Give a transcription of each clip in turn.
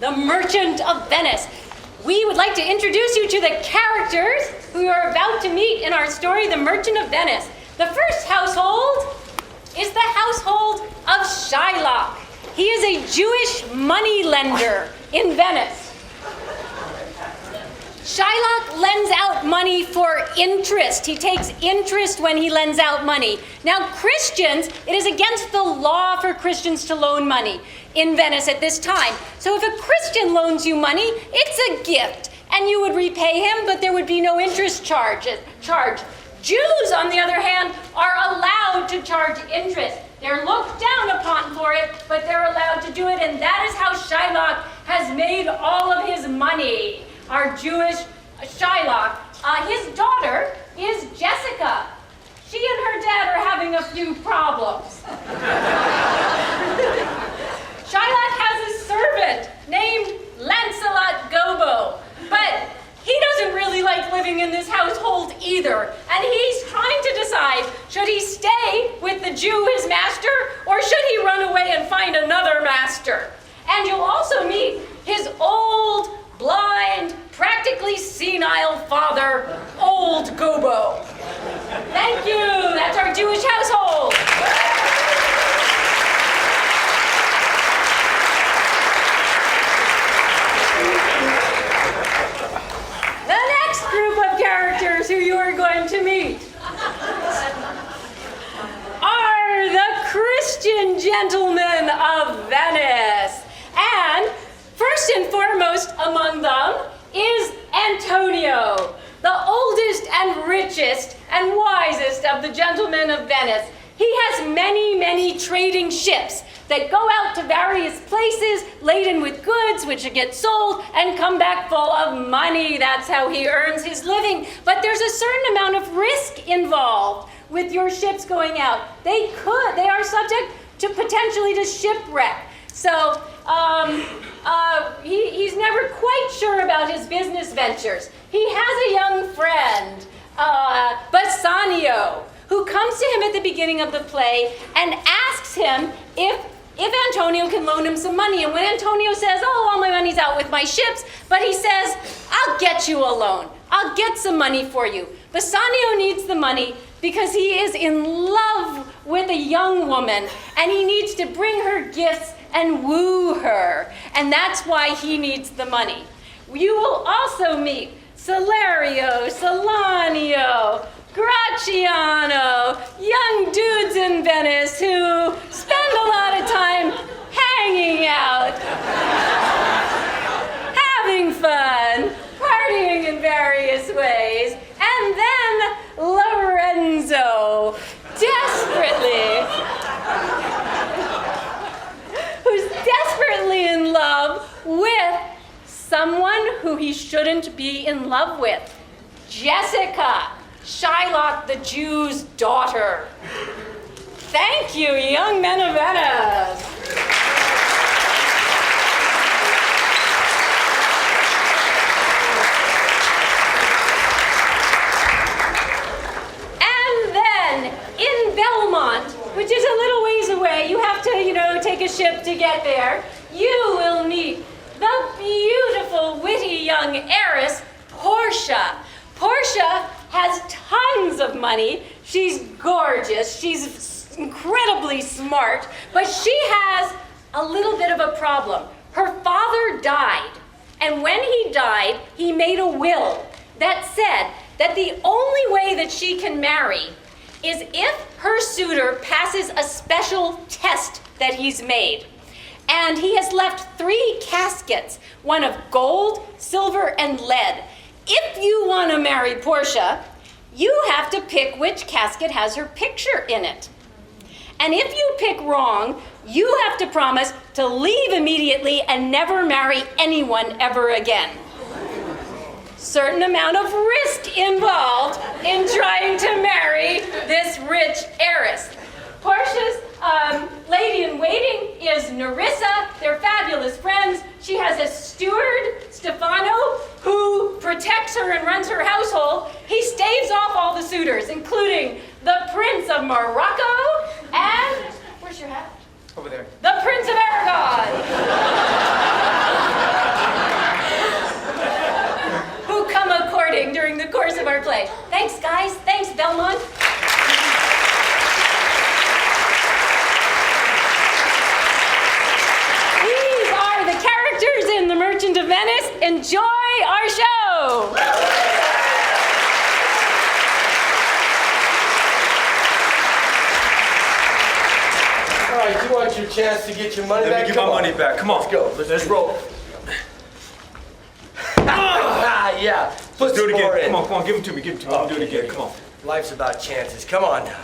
the Merchant of Venice. We would like to introduce you to the characters who you are about to meet in our story, The Merchant of Venice. The first household is the household of Shylock. He is a Jewish moneylender in Venice. Shylock lends out money for interest. He takes interest when he lends out money. Now, Christians, it is against the law for Christians to loan money in Venice at this time. So if a Christian loans you money, it's a gift, and you would repay him, but there would be no interest charge. Jews, on the other hand, are allowed to charge interest. They're looked down upon for it, but they're allowed to do it, and that is how Shylock has made all of his money. Our Jewish Shylock. His daughter is Jessica. She and her dad are having a few problems. Shylock has a servant named Lancelot Gobbo, but he doesn't really like living in this household either, and he's trying to decide, should he stay with the Jew, his master, or should he run away and find another master? And you'll also meet his old, blind, practically senile father, Old Gobbo. Thank you. That's our Jewish household. The next group of characters who you are going to meet are the Christian gentlemen of Venice. And first and foremost among them is Antonio, the oldest and richest and wisest of the gentlemen of Venice. He has many, many trading ships that go out to various places laden with goods which get sold and come back full of money. That's how he earns his living. But there's a certain amount of risk involved with your ships going out. They are subject to potentially to shipwreck. So he's never quite sure about his business ventures. He has a young friend, Bassanio, who comes to him at the beginning of the play and asks him if Antonio can loan him some money. And when Antonio says, oh, all my money's out with my ships, but he says, I'll get you a loan. I'll get some money for you. Bassanio needs the money because he is in love with a young woman, and he needs to bring her gifts and woo her. And that's why he needs the money. You will also meet Salario, Salanio, Graciano, young dudes in Venice who spend a lot of time hanging out, having fun, partying in various ways, and then Lorenzo, who's desperately in love with someone who he shouldn't be in love with, Jessica, Shylock the Jew's daughter. Thank you, young men of Venice. And then in Belmont, which is a little ways away, you have to, take a ship to get there, you will meet the beautiful, witty young heiress, Portia. Portia has tons of money. She's gorgeous. She's incredibly smart. But she has a little bit of a problem. Her father died. And when he died, he made a will that said that the only way that she can marry is if her suitor passes a special test that he's made. And he has left 3 caskets, one of gold, silver, and lead. If you want to marry Portia, you have to pick which casket has her picture in it. And if you pick wrong, you have to promise to leave immediately and never marry anyone ever again. Certain amount of risk involved in trying to marry this rich heiress. Portia's lady-in-waiting is Nerissa. They're fabulous friends. She has a steward, Stefano, who protects her and runs her household. He staves off all the suitors, including the Prince of Morocco and, where's your hat? Over there. The Prince of Aragon. play. Thanks, guys. Thanks, Belmont. These are the characters in The Merchant of Venice. Enjoy our show. All right, you want your chance to get your money back? Let me get my money back. Come on. Let's go. Let's roll. Yeah. Let's do it again. In. Come on, give them to me. Give them to me. Oh, Do it again. Come on. Life's about chances. Come on now.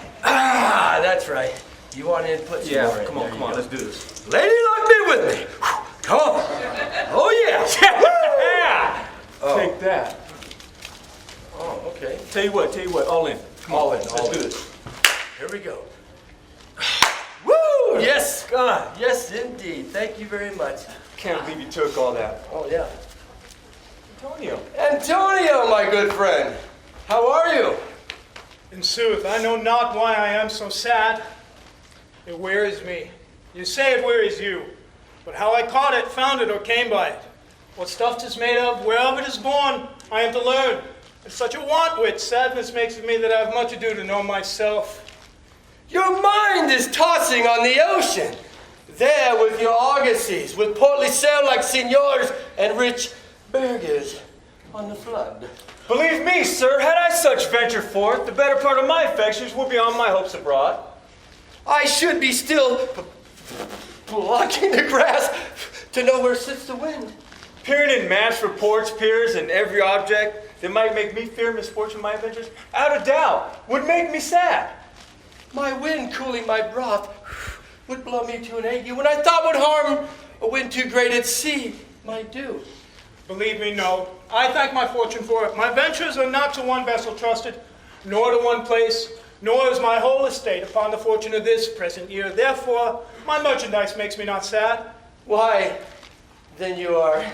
That's right. You want in? Put some more in. Come on, There come you on. go. Let's do this. Lady luck be with me. Come on. Oh yeah. Yeah. Oh. Take that. Oh, okay. Tell you what. All in. Come on. All in. Let's do this. Here we go. Woo! Yes, God. Yes, indeed. Thank you very much. Can't believe you took all that. Oh yeah. Antonio. Antonio, my good friend. How are you? In sooth, I know not why I am so sad. It wearies me. You say it wearies you, but how I caught it, found it, or came by it, what stuff 'tis made of, whereof it is born, I am to learn. It's such a want which sadness makes of me that I have much ado to know myself. Your mind is tossing on the ocean. There with your argosies, with portly sail like signors and rich burghers on the flood. Believe me, sir, had I such venture forth, the better part of my affections would be on my hopes abroad. I should be still blocking the grass to know where sits the wind. Peering in maps, reports, piers, and every object that might make me fear misfortune, my adventures, out of doubt, would make me sad. My wind cooling my broth would blow me to an ague when I thought would harm a wind too great at sea might do. Believe me, no. I thank my fortune for it. My ventures are not to one vessel trusted, nor to one place, nor is my whole estate upon the fortune of this present year. Therefore, my merchandise makes me not sad. Why, then you are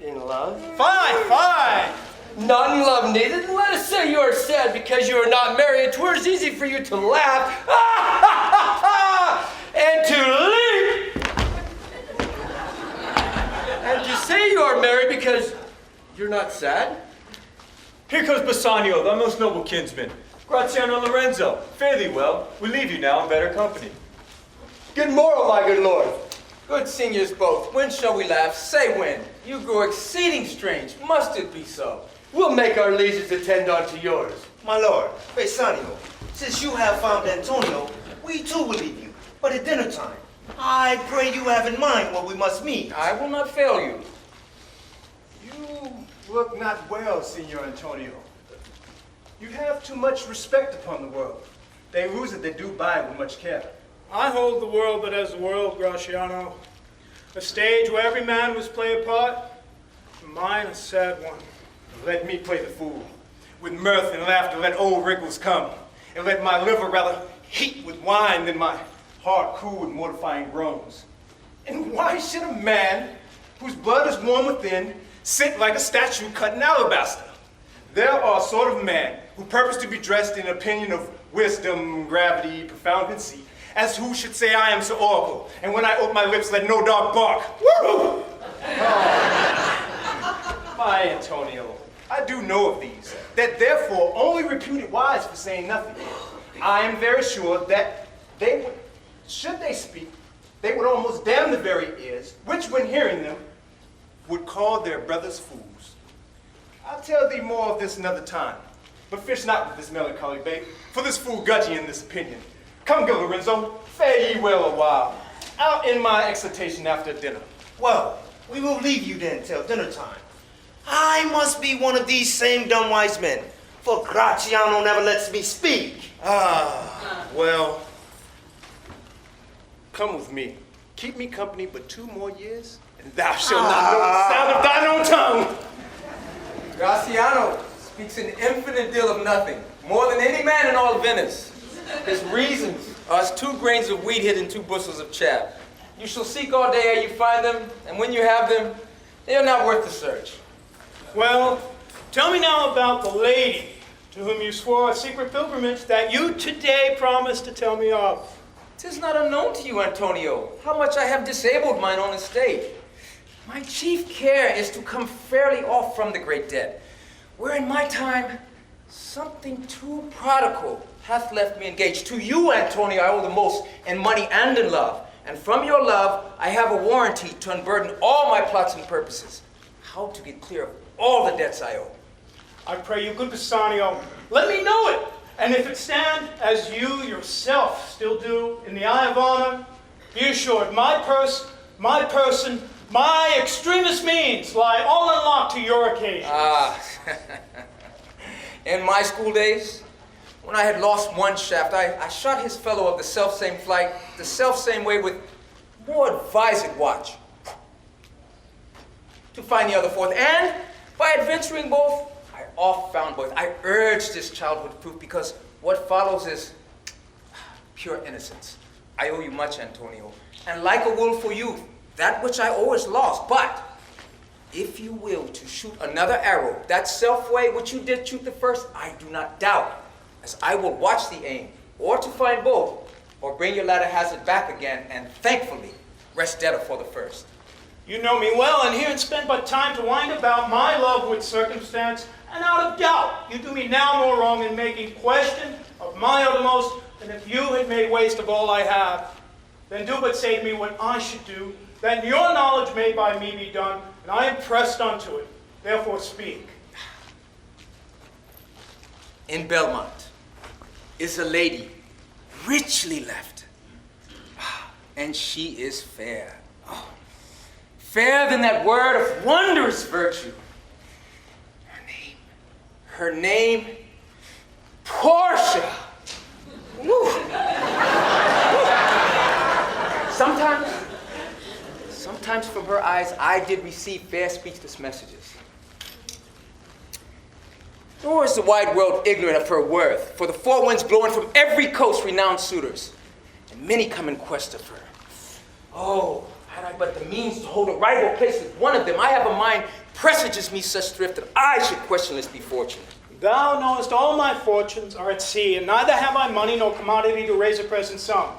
in love? Fine. Not in love neither. Then let us say you are sad because you are not married. 'Twere easy for you to laugh and to leap and to say you are married because you're not sad. Here comes Bassanio, thy most noble kinsman. Graziano Lorenzo, fare thee well. We leave you now in better company. Good morrow, my good lord. Good seniors both. When shall we laugh? Say when. You grow exceeding strange. Must it be so? We'll make our leisures attend unto yours. My lord, Bassanio, since you have found Antonio, we too will leave you, but at dinner time. I pray you have in mind where we must meet. I will not fail you. You look not well, Senor Antonio. You have too much respect upon the world. They lose it, they do buy with much care. I hold the world but as the world, Graziano. A stage where every man must play a part, and mine a sad one. Let me play the fool. With mirth and laughter, let old wrinkles come. And let my liver rather heat with wine than my heart cool with mortifying groans. And why should a man whose blood is warm within sit like a statue cut in alabaster? There are a sort of man who purpose to be dressed in opinion of wisdom, gravity, profound conceit, as who should say I am Sir Oracle, and when I open my lips, let no dog bark. Woo! Oh, my Antonio, I do know of these, that therefore only reputed wise for saying nothing. I am very sure that they would, should they speak, they would almost damn the very ears, which when hearing them, would call their brothers fools. I'll tell thee more of this another time, but fish not with this melancholy bait, for this fool gudgy in this opinion. Come, go, Lorenzo, fare ye well a while. I'll end my exhortation after dinner. Well, we will leave you then till dinner time. I must be one of these same dumb wise men, for Graziano never lets me speak. Well, come with me. Keep me company but 2 more years, and thou shalt not know the sound of thine own tongue. Graziano speaks an infinite deal of nothing, more than any man in all Venice. His reasons are as 2 grains of wheat hid in 2 bushels of chaff. You shall seek all day ere you find them, and when you have them, they are not worth the search. Well, tell me now about the lady to whom you swore a secret pilgrimage that you today promised to tell me of. 'Tis not unknown to you, Antonio, how much I have disabled mine own estate. My chief care is to come fairly off from the great debt, where in my time Something too prodigal hath left me engaged. To you, Antonio, I owe the most in money and in love. And from your love, I have a warranty to unburden all my plots and purposes. How to get clear of all the debts I owe. I pray you, good Bassanio, let me know it. And if it stand as you yourself still do in the eye of honor, be assured my purse, my person, my extremest means lie all unlocked to your occasion. In my school days, when I had lost one shaft, I shot his fellow of the self-same flight, the self-same way with more advised watch, to find the other fourth. And by adventuring both, I oft found both. I urged this childhood proof because what follows is pure innocence. I owe you much, Antonio. And like a willful youth, that which I owe is lost. But if you will to shoot another arrow, that self-way which you did shoot the first, I do not doubt, as I will watch the aim, or to find both, or bring your latter hazard back again, and thankfully rest debtor for the first. You know me well, and here it spend but time to wind about my love with circumstance, and out of doubt you do me now more wrong in making question of my uttermost than if you had made waste of all I have. Then do but save me what I should do, that your knowledge may by me be done, and I am pressed unto it. Therefore speak. In Belmont is a lady richly left, and she is fair. Oh, fairer than that word of wondrous virtue. Her name, Portia. Woo. Sometimes from her eyes I did receive fair speechless messages. Nor is the wide world ignorant of her worth, for the four winds blowing from every coast renowned suitors, and many come in quest of her. Oh, had I but the means to hold a rival place with one of them, I have a mind presages me such thrift that I should questionless be fortunate. Thou knowest all my fortunes are at sea, and neither have I money nor commodity to raise a present sum.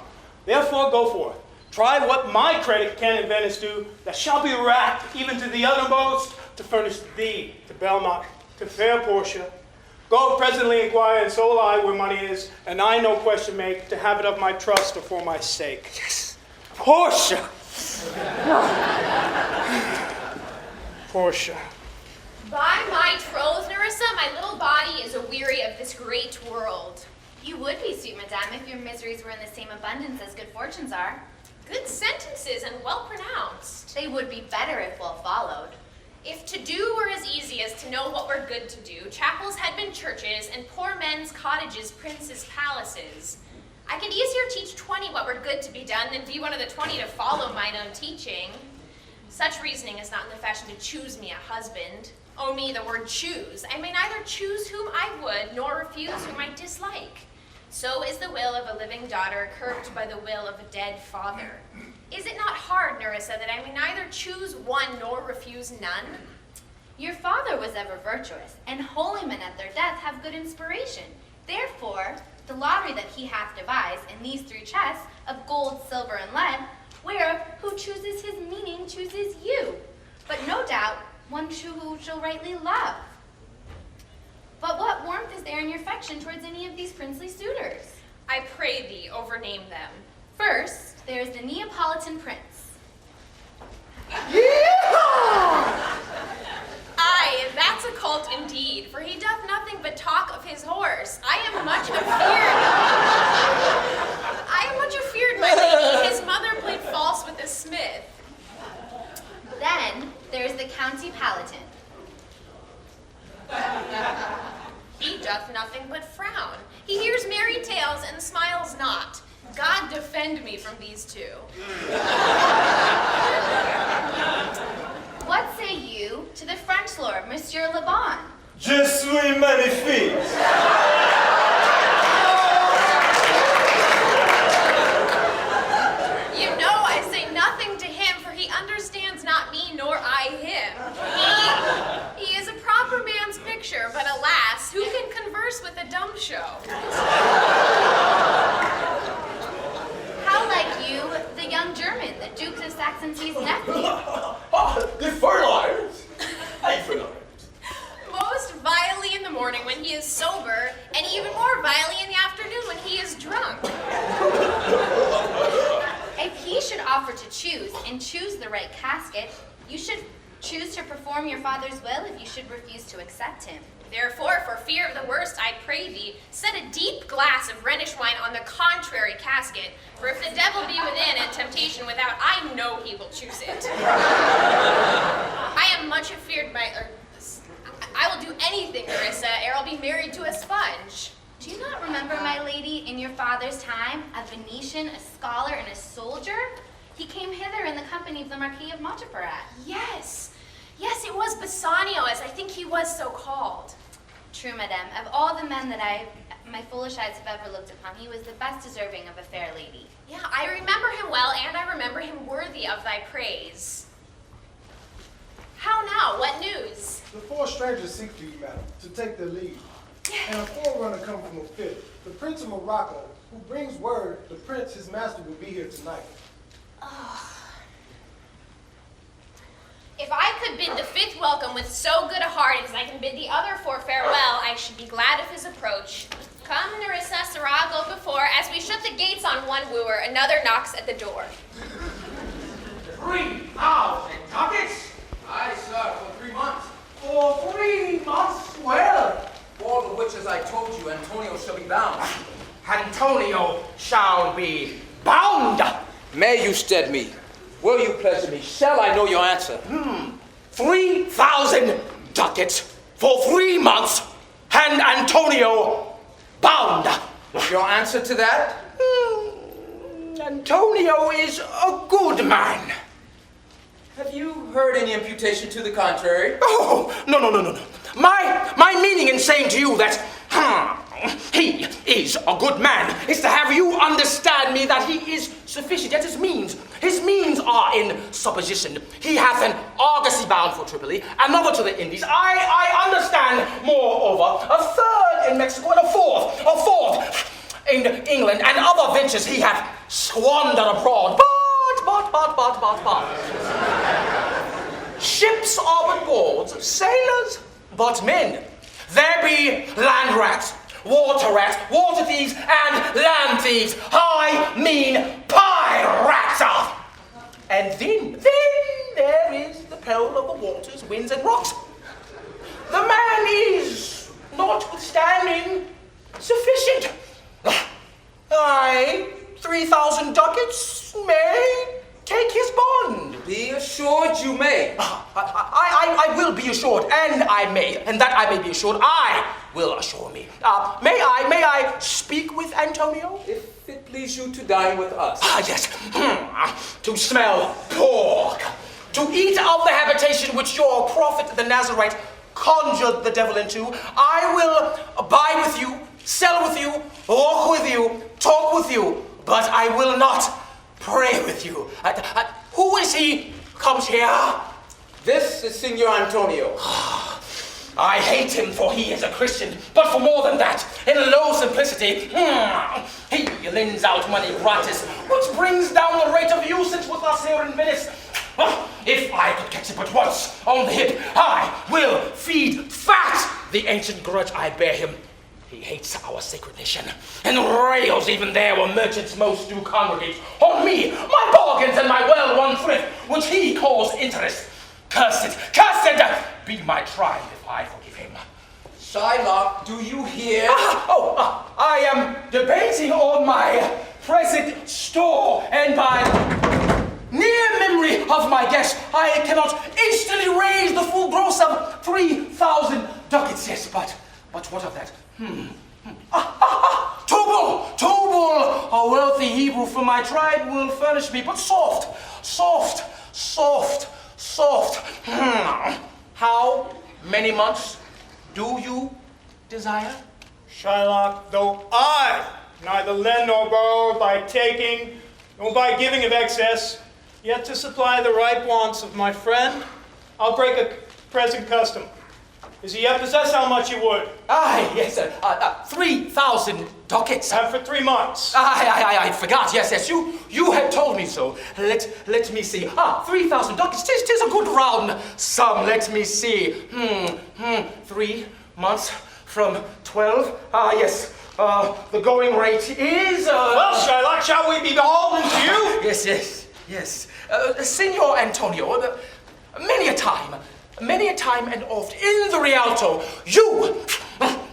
Therefore go forth. Try what my credit can in Venice do, that shall be racked even to the uttermost, to furnish thee, to Belmont, to fair Portia. Go presently inquire, and so will I where money is, and I no question make, to have it of my trust or for my sake. Yes, Portia! Portia. By my troth, Nerissa, my little body is aweary of this great world. You would be, sweet madame, if your miseries were in the same abundance as good fortunes are. Good sentences and well pronounced. They would be better if well followed. If to do were as easy as to know what were good to do, chapels had been churches, and poor men's cottages princes' palaces. I could easier teach 20 what were good to be done than be one of the 20 to follow mine own teaching. Such reasoning is not in the fashion to choose me a husband. Oh me, the word choose. I may neither choose whom I would, nor refuse whom I dislike. So is the will of a living daughter curbed by the will of a dead father. Is it not hard, Nerissa, that I may neither choose one nor refuse none? Your father was ever virtuous, and holy men at their death have good inspiration. Therefore, the lottery that he hath devised in these 3 chests of gold, silver, and lead, whereof who chooses his meaning chooses you. But no doubt, one who shall rightly love. But what warmth is there in your affection towards any of these princely suitors? I pray thee, overname them. First, there is the Neapolitan prince. Aye, that's a cult indeed, for he doth nothing but talk of his horse. I am much afeared, my lady. His mother played false with a smith. Then, there is the County Palatine. He doth nothing but frown. He hears merry tales and smiles not. God defend me from these 2. What say you to the French lord, Monsieur Le Bon? Je suis magnifique. You know I say nothing to him, for he understands not me nor I him. He is a proper man's picture, but alas, who can converse with a dumb show? How like you, the young German, the Duke of Saxony's nephew? The fertilizers. I fertilized. Most vilely in the morning when he he is sober, and even more vilely in the afternoon when he is drunk. If he should offer to choose, and choose the right casket, you should choose to perform your father's will if you should refuse to accept him. Therefore, for fear of the worst, I pray thee, set a deep glass of Rhenish wine on the contrary casket, for if the devil be within and temptation without, I know he will choose it. I am much afeard I will do anything, Nerissa, ere I'll be married to a sponge. Do you not remember, my lady, in your father's time, a Venetian, a scholar, and a soldier? He came hither in the company of the Marquis of Montferrat. Yes, it was Bassanio, as I think he was so called. True, madame. Of all the men that my foolish eyes have ever looked upon, he was the best deserving of a fair lady. Yeah, I remember him well, and I remember him worthy of thy praise. How now? What news? The four strangers seek you, madam, to take their leave. And a forerunner come from a fifth, the Prince of Morocco, who brings word the prince, his master, will be here tonight. If I could bid the fifth welcome with so good a heart as I can bid the other four farewell, I should be glad of his approach. Come, Nerissa, Sirrah, go before. As we shut the gates on one wooer, another knocks at the door. 3,000 ducats? Aye, sir, for 3 months. For 3 months? Well, For the which, as I told you, Antonio shall be bound. Antonio shall be bound. May you stead me? Will you pleasure me? Shall I know your answer? 3,000 ducats for 3 months, and Antonio bound. Your answer to that? Antonio is a good man. Have you heard any imputation to the contrary? Oh, no. My meaning in saying to you that he is a good man is to have you understand me that he is sufficient. Yet his means are in supposition. He hath an argosy bound for Tripoli, another to the Indies. I understand, moreover, a third in Mexico and a fourth in England, and other ventures he hath squandered abroad. But. Ships are but boards, sailors but men. There be land rats, water thieves, and land thieves. I mean pirates. And then there is the peril of the waters, winds, and rocks. The man is, notwithstanding, sufficient. 3,000 ducats may take his bond. Be assured you may. I will be assured, and I may, and that I may be assured, I will assure me. May I speak with Antonio? If it please you to dine with us. Yes. To smell pork, to eat of the habitation which your prophet the Nazarite conjured the devil into. I will buy with you, sell with you, walk with you, talk with you, but I will not pray with you. Who is he comes here? This is Signor Antonio. I hate him, for he is a Christian, but for more than that, in low simplicity, he lends out money gratis, which brings down the rate of usage with us here in Venice. If I could catch it but once on the hip, I will feed fat the ancient grudge I bear him. He hates our sacred nation, and rails even there where merchants most do congregate. On me, my bargains, and my well-won thrift, which he calls interest. Cursed be my trial if I forgive him. Shylock, do you hear? I am debating on my present store, and by near memory of my guest, I cannot instantly raise the full gross of 3,000 ducats. Yes, but what of that? Tubal, a wealthy Hebrew from my tribe will furnish me, but soft. How many months do you desire? Shylock, though I neither lend nor borrow by taking, nor by giving of excess, yet to supply the ripe wants of my friend, I'll break a present custom. Is he yet possessed how much you would? Yes, sir. 3,000 ducats. For 3 months. I forgot. Yes. You had told me so. Let me see. 3,000 ducats. Tis a good round sum. Let me see. 3 months from 12? Yes. The going rate is... Well, Shylock, shall we be beholden to you? Yes. Signor Antonio, many a time and oft in the Rialto, you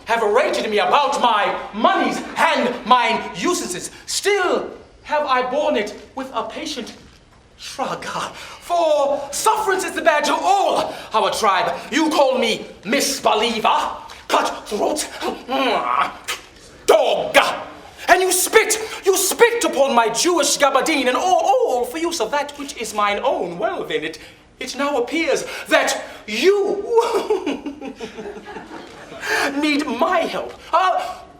have rated me about my monies and mine usances. Still have I borne it with a patient shrug. For sufferance is the badge of all our tribe. You call me misbeliever, cutthroat, dog. And you spit upon my Jewish gabardine, and all for use of that which is mine own. Well then, it now appears that you need my help.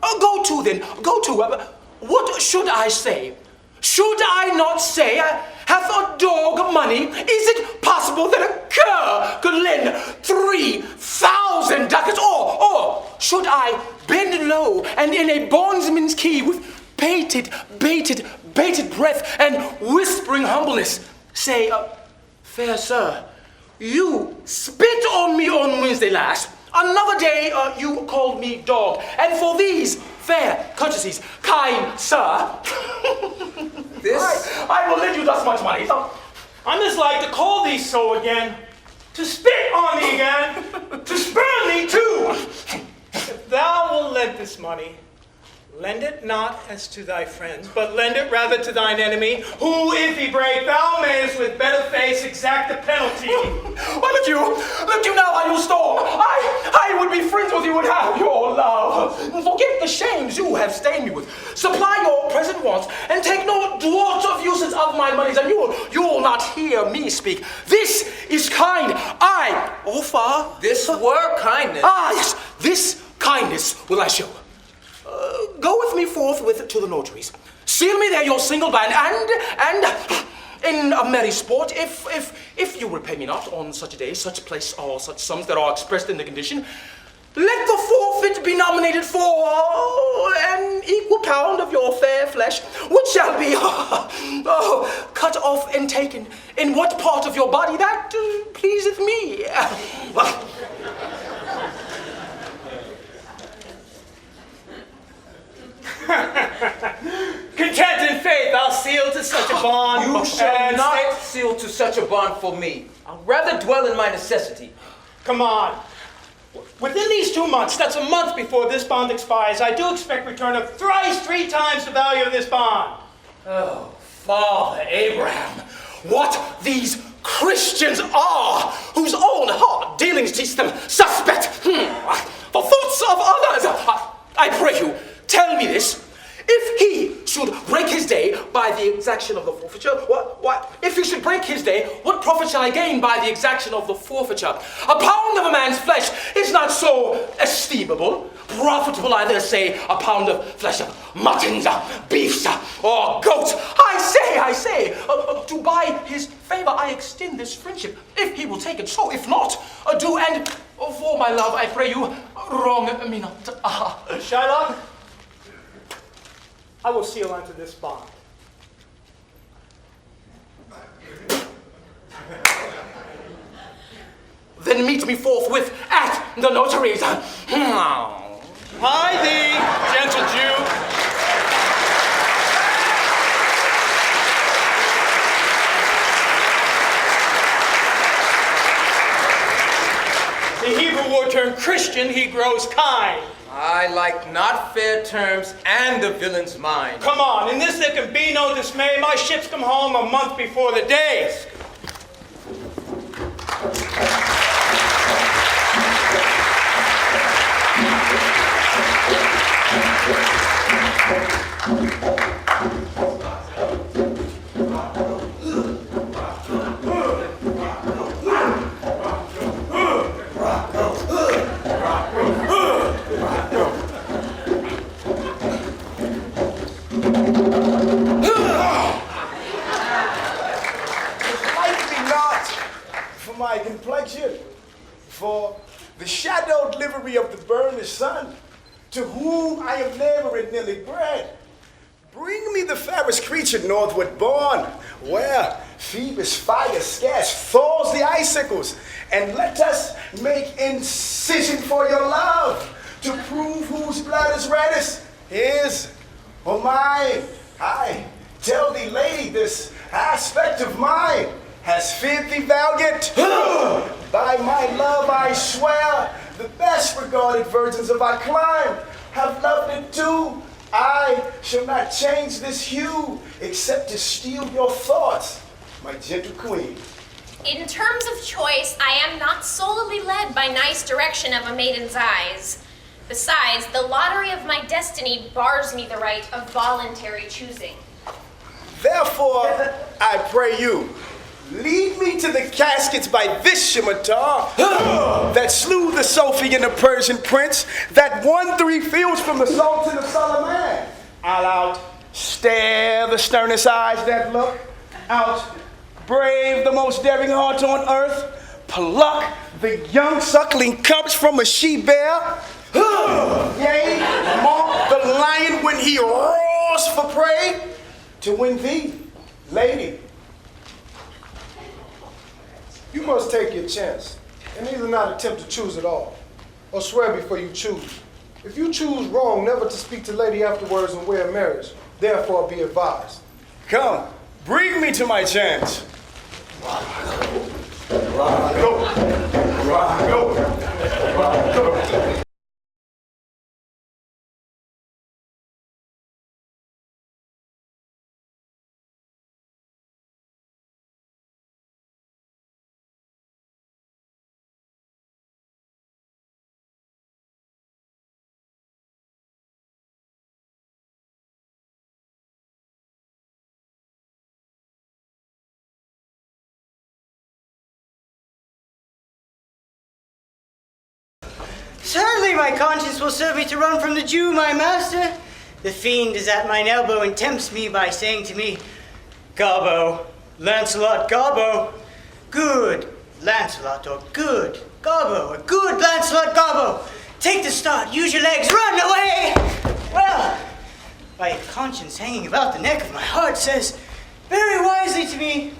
Go to. What should I say? Should I not say, hath a dog money? Is it possible that a cur could lend 3,000 ducats? Or should I bend low and in a bondsman's key with bated breath and whispering humbleness say, fair sir, you spit on me on Wednesday last. Another day you called me dog. And for these fair courtesies, kind sir, I will lend you thus much money. I'm just like to call thee so again, to spit on thee again, to spurn thee too. If thou wilt lend this money, lend it not as to thy friends, but lend it rather to thine enemy, who, if he break, thou mayest with better face exact the penalty. Why look you now how you storm. I would be friends with you and have your love. Forget the shames you have stained me with. Supply your present wants, and take no draught of usage of my monies, and you will not hear me speak. This is kind. I offer. This were kindness. Yes, this kindness will I show. Go with me forthwith to the notaries. Seal me there your single band, and in a merry sport, if you repay me not on such a day, such place, or such sums that are expressed in the condition, let the forfeit be nominated for an equal pound of your fair flesh, which shall be cut off and taken in what part of your body that pleaseth me. Content in faith, I'll seal to such a bond. You shall not seal to such a bond for me. I'll rather dwell in my necessity. Come on. Within these 2 months, that's a month before this bond expires, I do expect return of three times the value of this bond. Oh, Father Abraham, what these Christians are, whose own hard dealings teach them suspect the thoughts of others. I pray you, tell me this. If he should break his day by the exaction of the forfeiture, if he should break his day, what profit shall I gain by the exaction of the forfeiture? A pound of a man's flesh is not so estimable. Profitable, I dare say, a pound of flesh of muttons, beefs, or goats. I say, to buy his favor, I extend this friendship, if he will take it. So, if not, do, and for my love, I pray you, wrong me not. Shylock, I will seal unto this bond. Then meet me forthwith at the notary's. Hie thee, gentle Jew. The Hebrew word term Christian, he grows kind. I like not fair terms and the villain's mind. Come on, in this there can be no dismay. My ships come home a month before the day. My complexion, for the shadowed livery of the burnished sun, to whom I am never and nearly bred. Bring me the fairest creature northward born, where Phoebus' fire scarce thaws the icicles, and let us make incision for your love, to prove whose blood is reddest, his or mine. I tell thee, lady, this aspect of mine has feared thee valiant. By my love I swear, the best regarded virgins of our clime have loved it too. I shall not change this hue, except to steal your thoughts, my gentle queen. In terms of choice, I am not solely led by nice direction of a maiden's eyes. Besides, the lottery of my destiny bars me the right of voluntary choosing. Therefore, I pray you, lead me to the caskets by this scimitar that slew the Sophie and the Persian prince, that won 3 fields from the Sultan of Suleiman. I'll out stare the sternest eyes that look, out brave the most daring heart on earth, pluck the young suckling cubs from a she-bear, yea, mark the lion when he roars for prey, to win thee, lady. You must take your chance, and either not attempt to choose at all, or swear before you choose. If you choose wrong, never to speak to lady afterwards and wear marriage, therefore be advised. Come, bring me to my chance. Certainly my conscience will serve me to run from the Jew, my master. The fiend is at mine elbow and tempts me by saying to me, Gobbo, Lancelot Gobbo, good Lancelot, or good Gobbo, or good Lancelot Gobbo. Take the start, use your legs, run away! Well, my conscience hanging about the neck of my heart says very wisely to me,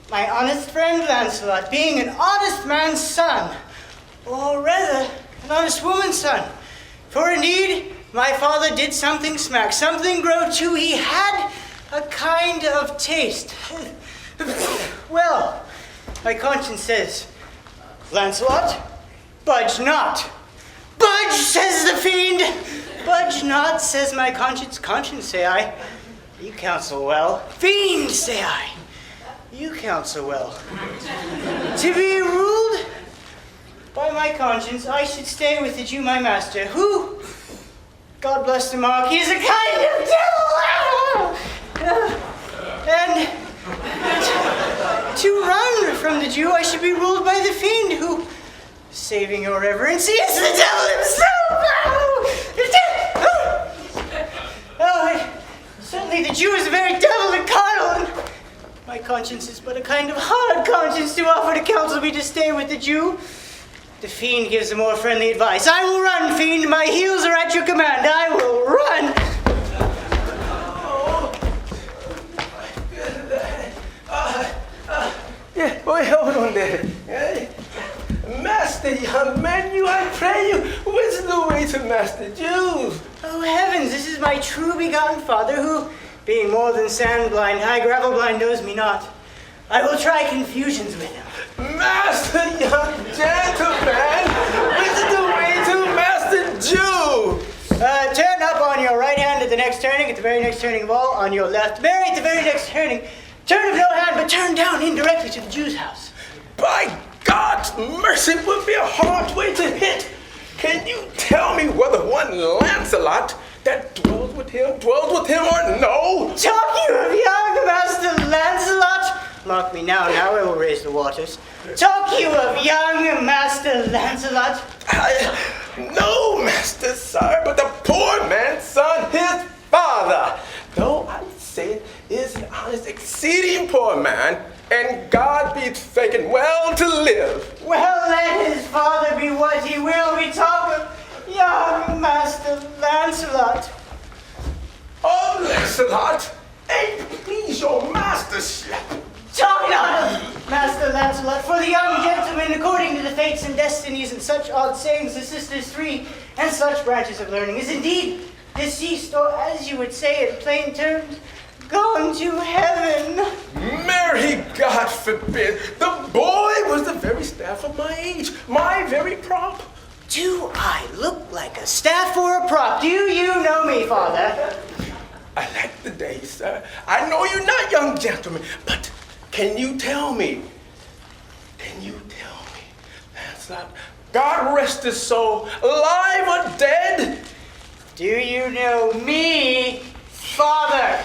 my honest friend Lancelot, being an honest man's son, or rather, an honest woman's son. For indeed, my father did something smack, something grow too. He had a kind of taste. Well, my conscience says, Lancelot, budge not. Budge, says the fiend. Budge not, says my conscience. Conscience, say I. You counsel well. Fiend, say I. You counsel well. To be ruled by my conscience, I should stay with the Jew, my master, who, God bless the mark, he is a kind of devil! And to run from the Jew, I should be ruled by the fiend, who, saving your reverence, he is the devil himself! Certainly the Jew is a very devil incarnate, and my conscience is but a kind of hard conscience to offer to counsel me to stay with the Jew. The fiend gives a more friendly advice. I will run, fiend. My heels are at your command. I will run. Yeah, boy, hold on there. Hey. Master, young man, I pray you, which the way to Master Jews? Oh, heavens, this is my true begotten father, who, being more than sand blind, high gravel blind, knows me not. I will try confusions with him. Master, young gentleman, which is the way to Master Jew? Turn up on your right hand at the next turning, at the very next turning of all, on your left. Mary at the very next turning. Turn of no hand, but turn down indirectly to the Jew's house. By God's mercy, it would be a hard way to hit. Can you tell me whether one Lancelot that dwells with him or no? Talk you of young Master Lancelot? Mark me now, I will raise the waters. Talk you of young Master Lancelot? No, Master, sir, but the poor man's son, his father. Though I say it is an honest, exceeding poor man, and God be thinking well to live. Well, let his father be what he will. We talk of young Master Lancelot. Oh, Lancelot, ain't please your mastership. Talk not of Master Lancelot, for the young gentleman, according to the fates and destinies and such odd sayings, the sisters three, and such branches of learning is indeed deceased, or as you would say in plain terms, gone to heaven. Mary, God forbid. The boy was the very staff of my age, my very prop. Do I look like a staff or a prop? Do you know me, Father? I like the day, sir. I know you're not young gentlemen, but can you tell me, Lancelot, God rest his soul, alive or dead? Do you know me, Father?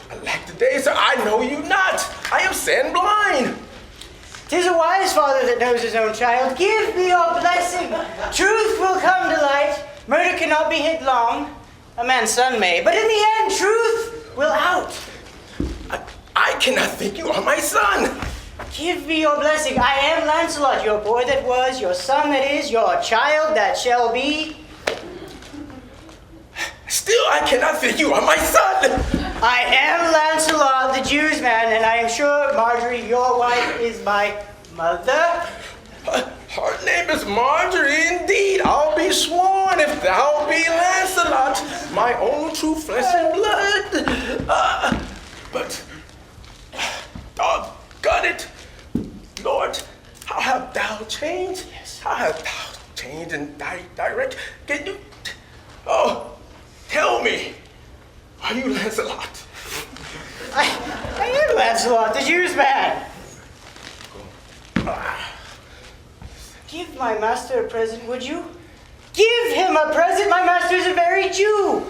I like the day, sir. I know you not. I am sand blind. 'Tis a wise father that knows his own child. Give me your blessing. Truth will come to light. Murder cannot be hid long. A man's son may, but in the end, truth will out. I cannot think you are my son. Give me your blessing. I am Lancelot, your boy that was, your son that is, your child that shall be. Still, I cannot think you are my son. I am Lancelot, the Jew's man, and I am sure Marjorie, your wife, is my mother. Her name is Marjorie, indeed. I'll be sworn if thou be Lancelot, my own true flesh and blood. But, doggone it, Lord, how have thou changed? Yes, how have thou changed in thy direct? Can you, tell me, are you Lancelot? I am Lancelot, the Jew's man. Give my master a present, would you? Give him a present, my master is a very Jew.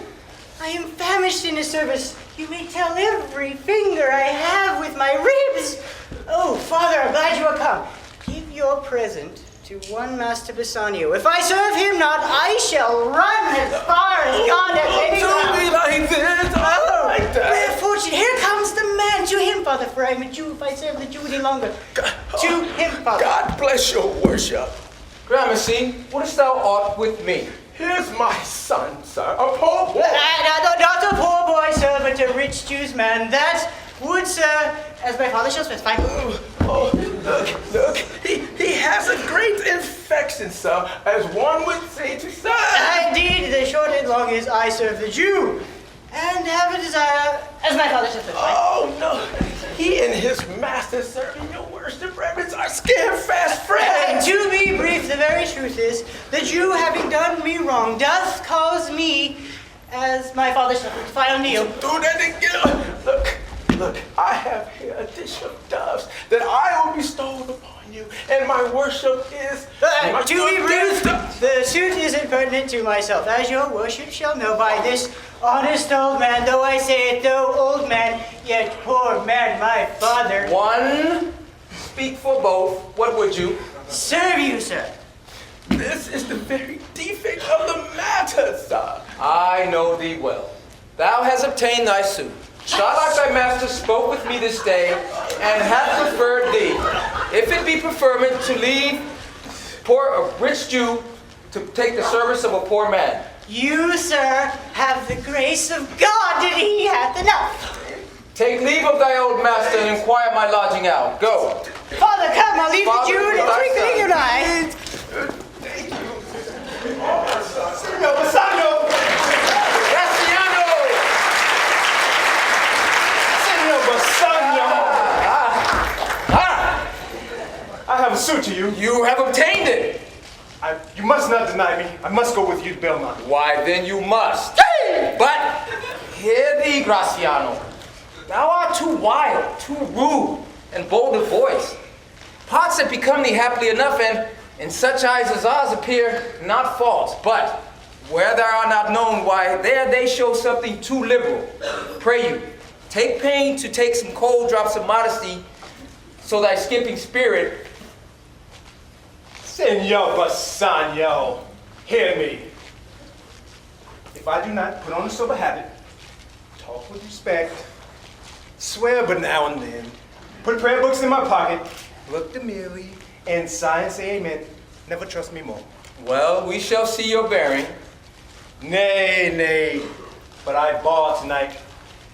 I am famished in his service. You may tell every finger I have with my ribs. Oh, Father, I'm glad you are come. Give your present to one Master Bassanio. If I serve him not, I shall run as far as God has made me. Don't be like this. Like that. Rare fortune. Here comes the man. To him, Father, for I am a Jew if I serve the Jew any longer. To him, Father. God bless your worship. Gramercy, wouldst thou aught with me? Here's my son, sir, a poor boy. Not a poor boy, sir, but a rich Jew's man. That would, sir, as my father shall specify. Look, he has a great infection, sir, as one would say to sir. Indeed, the short and long is I serve the Jew, and have a desire, as my father shall specify. Oh, no. He and his master serving your worship reverence are steadfast friends. To be brief, the very truth is, the Jew having done me wrong, doth cause me, as my father shall specify, unto you. Do that again. Look, I have here a dish of doves that I will bestow upon you, and my worship is... to be brief, the suit is impertinent to myself, as your worship shall know by this honest old man, though I say it, though old man, yet poor man, my father. One, speak for both. What would you? Serve you, sir. This is the very defect of the matter, sir. I know thee well. Thou hast obtained thy suit. Shylock thy master spoke with me this day, and hath preferred thee. If it be preferment to leave a rich Jew to take the service of a poor man. You, sir, have the grace of God, and he hath enough. Take leave of thy old master and inquire my lodging out. Go. Father, come, I'll leave Father, the Jew in with thy twinkling son. an eye. Thank you. Bassanio! I have a suit to you. You have obtained it. You must not deny me. I must go with you to Belmont. Why, then you must. But hear thee, Graciano. Thou art too wild, too rude, and bold of voice. Parts that become thee happily enough, and in such eyes as ours appear not false. But where thou art not known, why, there they show something too liberal. Pray you, take pain to take some cold drops of modesty, so thy skipping spirit. Senor Bassanio, hear me. If I do not put on a sober habit, talk with respect, swear but now and then, put prayer books in my pocket, look demurely, and sigh and say amen, never trust me more. Well, we shall see your bearing. Nay, but I bar tonight.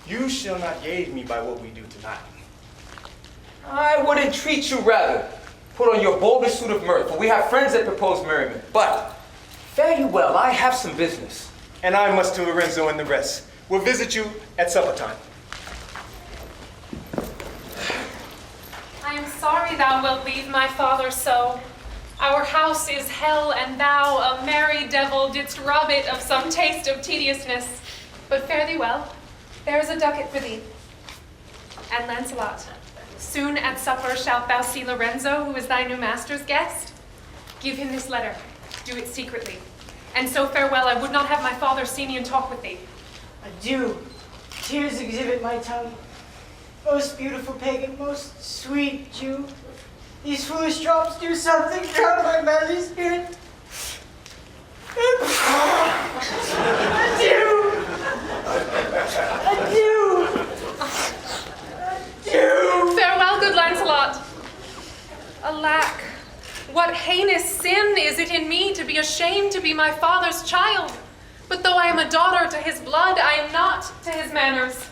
You shall not gauge me by what we do tonight. I would entreat you rather Put on your boldest suit of mirth, for we have friends that propose merriment. But fare you well, I have some business. And I must to Lorenzo and the rest. We'll visit you at supper time. I am sorry thou wilt leave my father so. Our house is hell, and thou, a merry devil, didst rob it of some taste of tediousness. But fare thee well. There is a ducat for thee. And Lancelot, soon at supper shalt thou see Lorenzo, who is thy new master's guest. Give him this letter. Do it secretly. And so farewell. I would not have my father see me and talk with thee. Adieu. Tears exhibit my tongue. Most beautiful pagan, most sweet Jew. These foolish drops do something, drown my manly spirit. Adieu. Adieu. Adieu. Farewell, good Lancelot. Alack, what heinous sin is it in me to be ashamed to be my father's child? But though I am a daughter to his blood, I am not to his manners.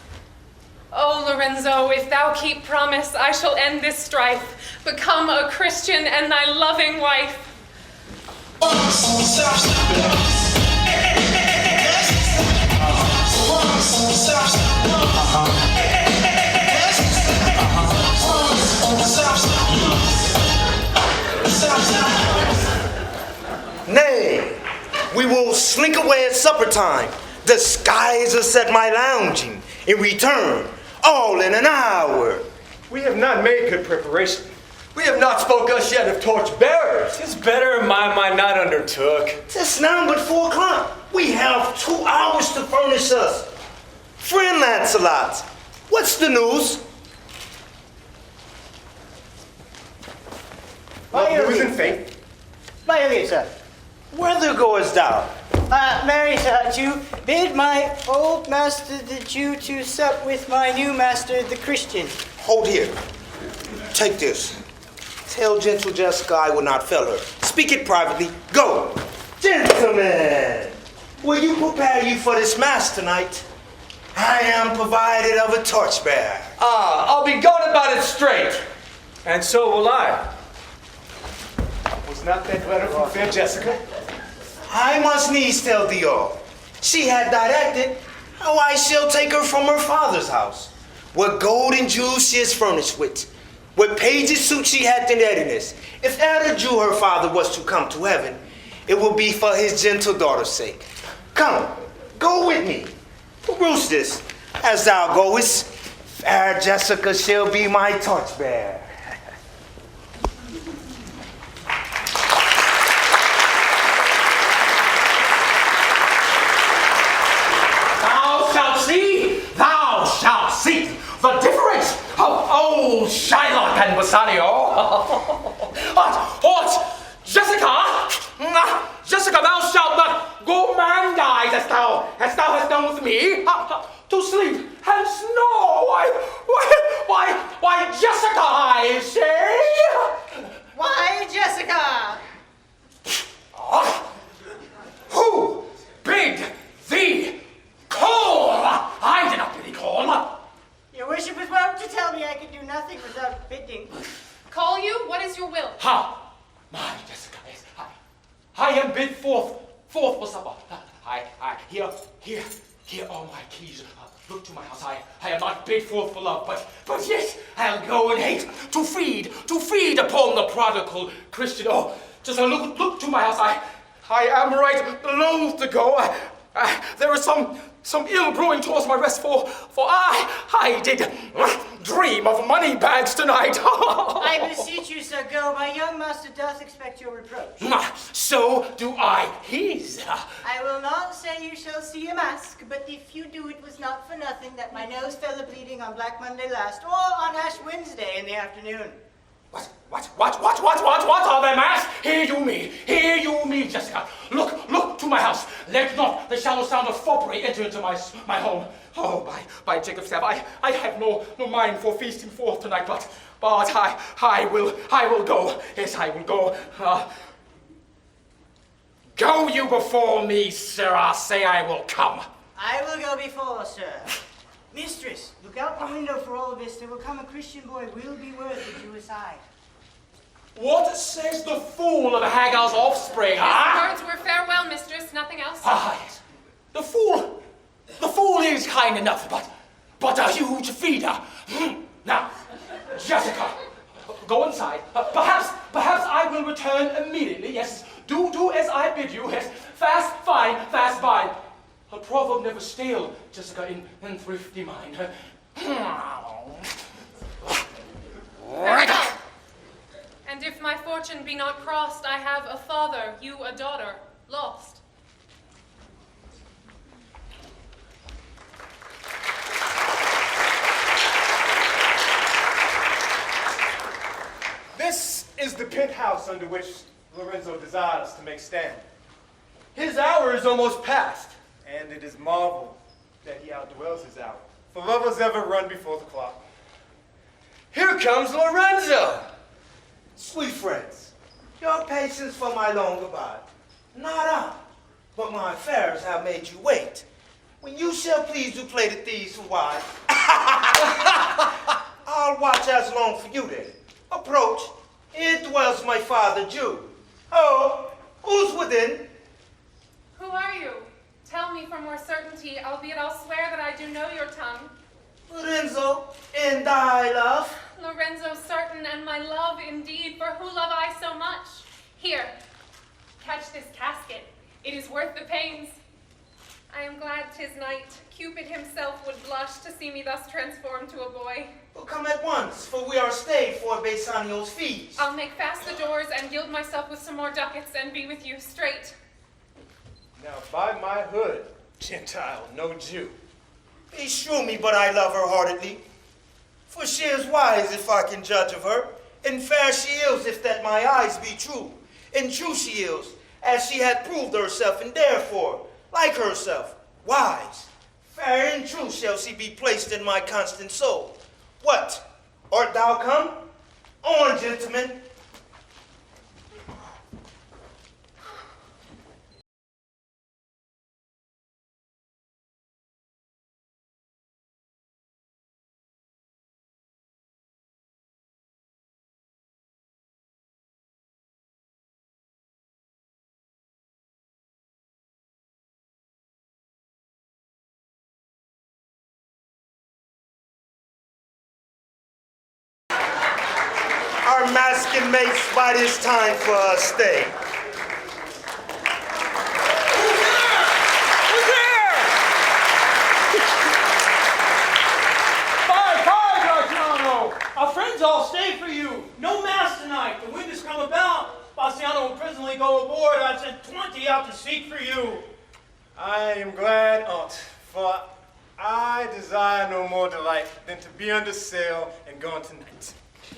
Oh, Lorenzo, if thou keep promise, I shall end this strife, become a Christian and thy loving wife. Nay, we will slink away at supper time, disguise us at my lounging, in return, all in an hour. We have not made good preparation. We have not spoke us yet of torch bearers. It's better in my mind not undertook. It's now but 4 o'clock. We have 2 hours to furnish us. Friend Lancelot, what's the news? News and faith. My dear sir. Whither goest thou? Mary, Jew, bid my old master the Jew to sup with my new master the Christian. Hold here. Take this. Tell gentle Jessica I will not fail her. Speak it privately. Go. Gentlemen, will you prepare you for this mass tonight? I am provided of a torchbearer. I'll be going about it straight. And so will I. Was not that letter from fair Jessica? I must needs tell thee all. She had directed how I shall take her from her father's house. What gold and jewels she is furnished with. What page's suit she hath in readiness. If ever Jew her father was to come to heaven, it will be for his gentle daughter's sake. Come, go with me. Peruse this. As thou goest, fair Jessica shall be my torchbearer. Thou shalt see the difference of old Shylock and Bassanio. What? Jessica? Jessica, thou shalt not go mandize as thou hast done with me. To sleep and snore. Why, Jessica, I say. Why, Jessica? Who bid thee call? I did not bid thee call. Your worship is wont to tell me I can do nothing without bidding. Call you? What is your will? My Jessica, yes, I am bid forth for supper. Here are my keys. Look to my house. I am not bid forth for love, but yes, I'll go in hate to feed upon the prodigal Christian. Oh, just look to my house. I am right loath to go. There is some ill brewing towards my rest, for I did dream of money bags tonight. I beseech you, sir, go. My young master doth expect your reproach. So do I his. I will not say you shall see a mask, but if you do, it was not for nothing that my nose fell a-bleeding on Black Monday last, or on Ash Wednesday in the afternoon. What are they, mass? Hear you me, Jessica. Look to my house. Let not the shallow sound of foppery enter into my home. Oh, by Jacob's staff, I have no mind for feasting forth tonight, but I will go. Yes, I will go. Go you before me, sir. I say I will come. I will go before, sir. Mistress, look out the window for all of this. There will come a Christian boy, will be worth the Jew aside. What says the fool of Hagar's offspring, huh? Words were farewell, mistress, nothing else. Ah, yes. The fool is kind enough, but a huge feeder. Now, Jessica, go inside. Perhaps I will return immediately. Yes, do as I bid you. Yes, fast find, fast bind. A proverb never stale, Jessica, in thrifty mind. And if my fortune be not crossed, I have a father, you a daughter, lost. This is the penthouse under which Lorenzo desires to make stand. His hour is almost past, and it is marvel that he outdwells his hour. For lovers ever run before the clock. Here comes Lorenzo. Sweet friends, your patience for my long goodbye. Not up, but my affairs have made you wait. When you shall please to play the thieves for wine, I'll watch as long for you then. Approach, here dwells my father Jew. Oh, who's within? Who are you? Tell me for more certainty, albeit I'll swear that I do know your tongue. Lorenzo, in thy love. Lorenzo certain, and my love indeed, for who love I so much? Here, catch this casket. It is worth the pains. I am glad 'tis night. Cupid himself would blush to see me thus transformed to a boy. Well, come at once, for we are stayed for Bassanio's feast. I'll make fast the doors and gild myself with some more ducats and be with you straight. Now, by my hood, Gentile, no Jew. Beshrew me, but I love her heartedly. For she is wise, if I can judge of her, and fair she is, if that my eyes be true. And true she is, as she hath proved herself, and therefore, like herself, wise. Fair and true shall she be placed in my constant soul. What? Art thou come? On, gentlemen. Our masking mates by this time for us stay. Who's there? Fire, Garciano! Our friends all stay for you. No mass tonight. The wind has come about. Bastiano will presently go aboard. I've sent 20 out to seek for you. I am glad on't, for I desire no more delight than to be under sail and gone tonight. Go,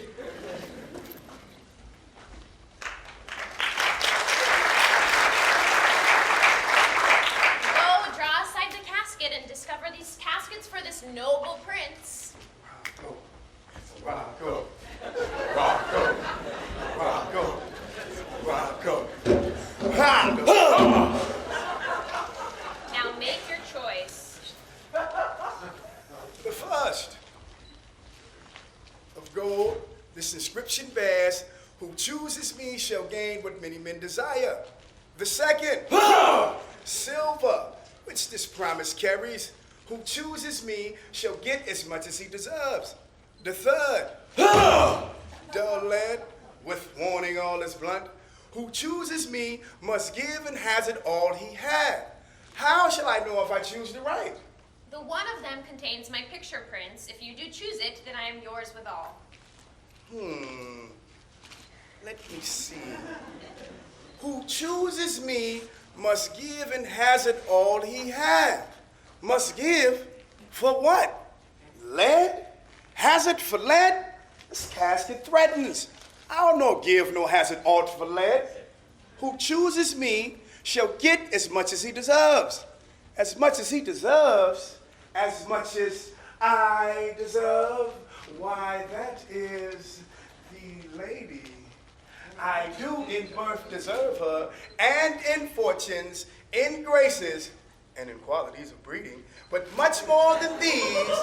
draw aside the casket and discover these caskets for this noble prince. Rocco, Rocco, Rocco, Rocco, Rocco. Now make your choice. The first of gold, this inscription bears, who chooses me shall gain what many men desire. The second, silver, which this promise carries, who chooses me shall get as much as he deserves. The third, dull lead, with warning all is blunt, who chooses me must give and hazard all he had. How shall I know if I choose the right? The one of them contains my picture, Prince. If you do choose it, then I am yours withal. Let me see. Who chooses me must give and hazard all he had. Must give for what? Lead? Hazard for lead? This casket threatens. I'll no give no hazard aught for lead. Who chooses me shall get as much as he deserves. As much as he deserves, as much as I deserve. Why, that is the lady. I do in birth deserve her, and in fortunes, in graces, and in qualities of breeding, but much more than these,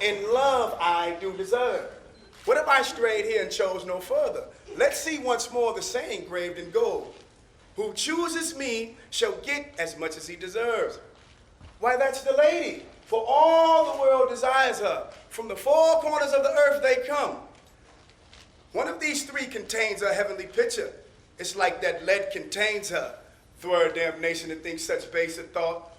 in love I do deserve. What if I strayed here and chose no further? Let's see once more the saying engraved in gold. Who chooses me shall get as much as he deserves. Why, that's the lady. For all the world desires her. From the four corners of the earth they come. One of these three contains a heavenly picture. It's like that lead contains her. Twere damnation to think such base a thought.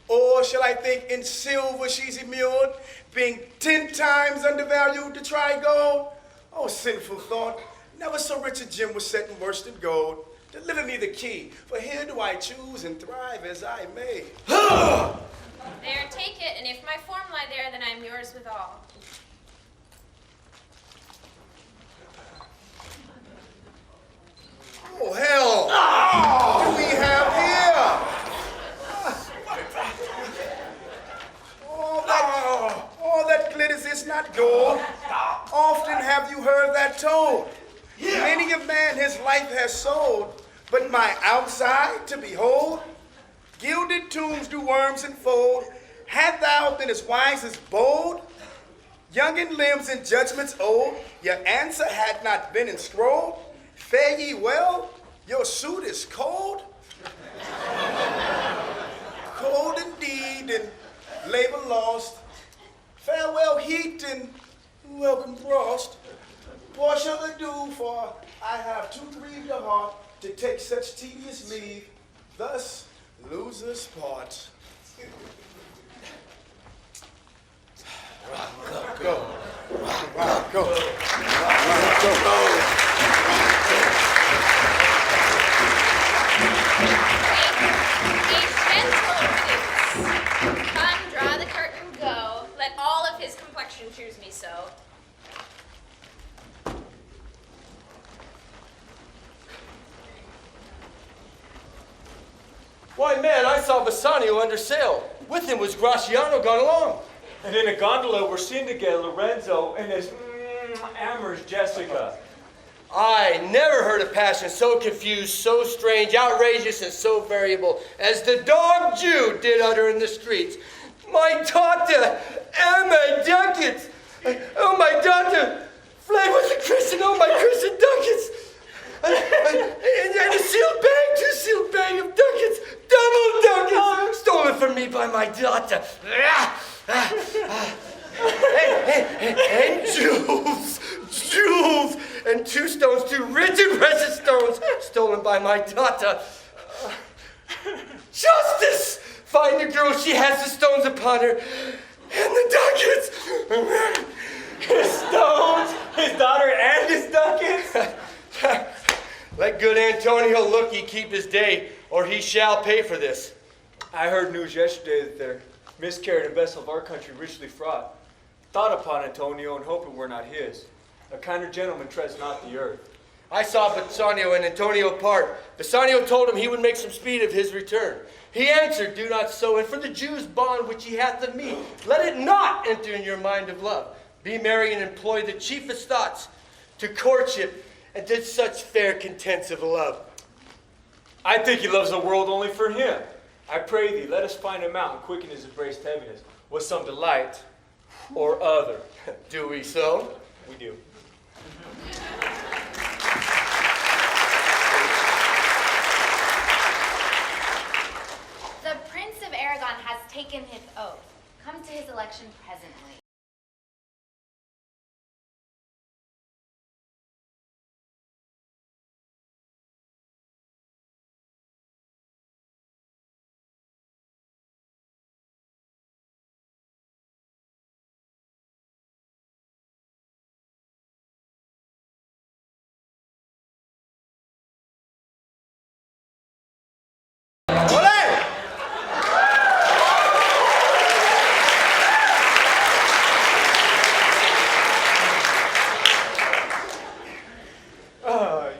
Or shall I think in silver she's immured, being 10 times undervalued to try gold? Oh, sinful thought. Never so rich a gem was set in worse than gold. Deliver me the key, for here do I choose and thrive as I may. There, take it, and if my form lie there, then I am yours withal. Oh, hell! What do we have here? All that glitters is not gold. Often have you heard that told. Many a man his life has sold, but my outside to behold. Gilded tombs do worms enfold. Had thou been as wise as bold, young in limbs and judgments old, your answer had not been inscrolled. Fare ye well, your suit is cold. Cold indeed, and labor lost. Farewell heat and welcome frost. Poor shall I do, for I have too grieved a heart to take such tedious leave. Thus losers part. Go. Come, draw the curtain, go. Let all of his complexion choose me so. Why, man, I saw Bassanio under sail. With him was Graciano gone along. And in a gondola were seen together Lorenzo and his amorous Jessica. I never heard a passion so confused, so strange, outrageous, and so variable as the dog Jew did utter in the streets. My daughter, Emma Ducats! Oh, my daughter, Flay was a Christian, oh, my Christian ducats! And a sealed bag, 2 sealed bag of ducats, double ducats, stolen from me by my daughter. And jewels, and 2 stones, 2 rich and precious stones, stolen by my daughter. Justice! Find the girl, she has the stones upon her, and the ducats. His stones, his daughter, and his ducats? Let good Antonio look ye keep his day, or he shall pay for this. I heard news yesterday that there miscarried a vessel of our country richly fraught. Thought upon Antonio and hope it were not his. A kinder gentleman treads not the earth. I saw Bassanio and Antonio part. Bassanio told him he would make some speed of his return. He answered, do not so, and for the Jew's bond which he hath of me, let it not enter in your mind of love. Be merry and employ the chiefest thoughts to courtship and to such fair contents of love. I think he loves the world only for him. I pray thee, let us find him out and quicken his embraced heaviness with some delight or other. Do we so? We do. The Prince of Aragon has taken his oath. Come to his election presently.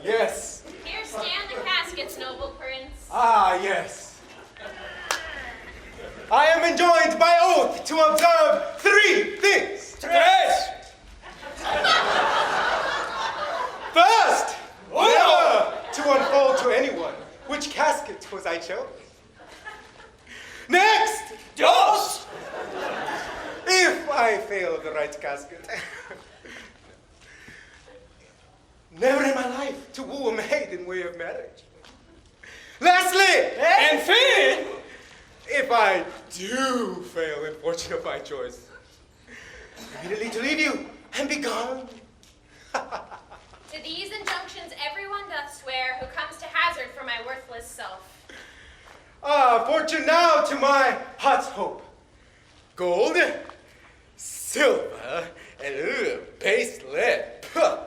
Yes. Here stand the caskets, noble prince. Ah, yes. I am enjoined by oath to observe 3 things. Yes! First, never to unfold to anyone which casket was I chose. Next, Dos! if I fail the right casket, Never in my life to woo a maid in way of marriage. Lastly, and Finn, if I do fail in fortune of my choice, immediately to leave you and be gone. To these injunctions everyone doth swear who comes to hazard for my worthless self. Fortune now to my heart's hope. Gold, silver, and base lead. Puh.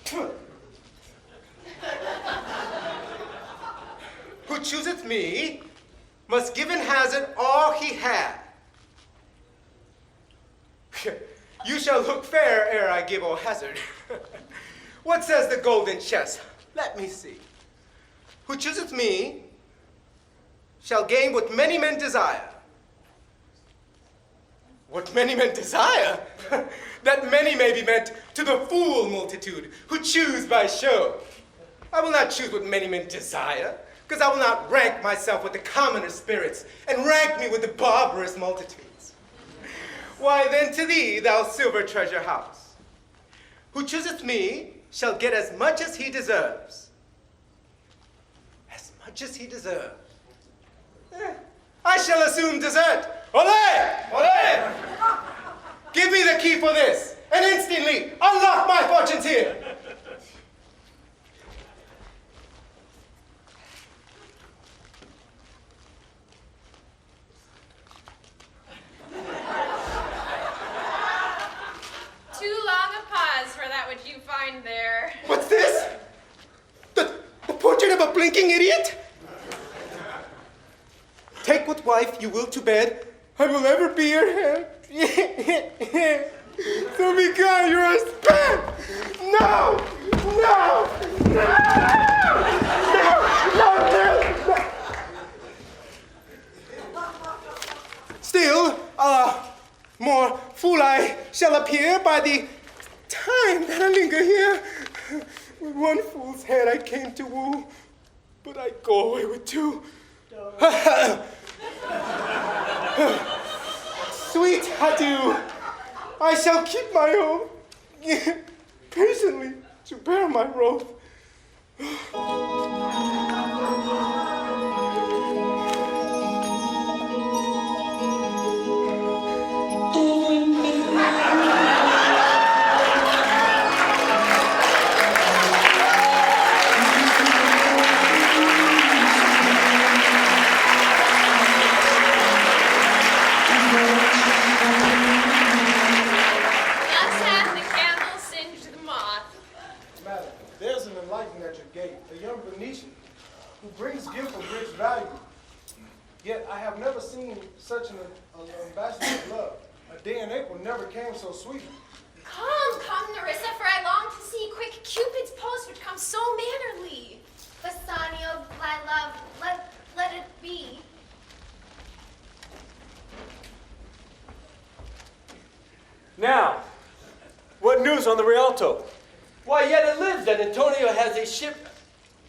Puh. Who chooseth me must give in hazard all he had. You shall look fair ere I give all hazard. What says the golden chest? Let me see. Who chooseth me shall gain what many men desire. What many men desire? That many may be meant to the fool multitude who choose by show. I will not choose what many men desire, because I will not rank myself with the commoner spirits and rank me with the barbarous multitudes. Why then to thee, thou silver treasure house, who chooseth me shall get as much as he deserves. As much as he deserves. I shall assume desert. Olé! Olé! Give me the key for this, and instantly unlock my fortunes here. Too long a pause for that which you find there. What's this? The portrait of a blinking idiot? Take what wife you will to bed. I will ever be your hand. So be gone, you're a spent. No! No! No! No! Still, more fool I shall appear by the time that I linger here. With one fool's head I came to woo, but I go away with two. Sweet adieu, I shall keep my oath, patiently to bear my wrath. A young Venetian who brings gift of rich value. Yet I have never seen such an ambassador of love. A day in April never came so sweet. Come, come, Nerissa, for I long to see quick Cupid's post which comes so mannerly. Bassanio, my love, let it be. Now, what news on the Rialto? Why, yet it lives that Antonio has a ship,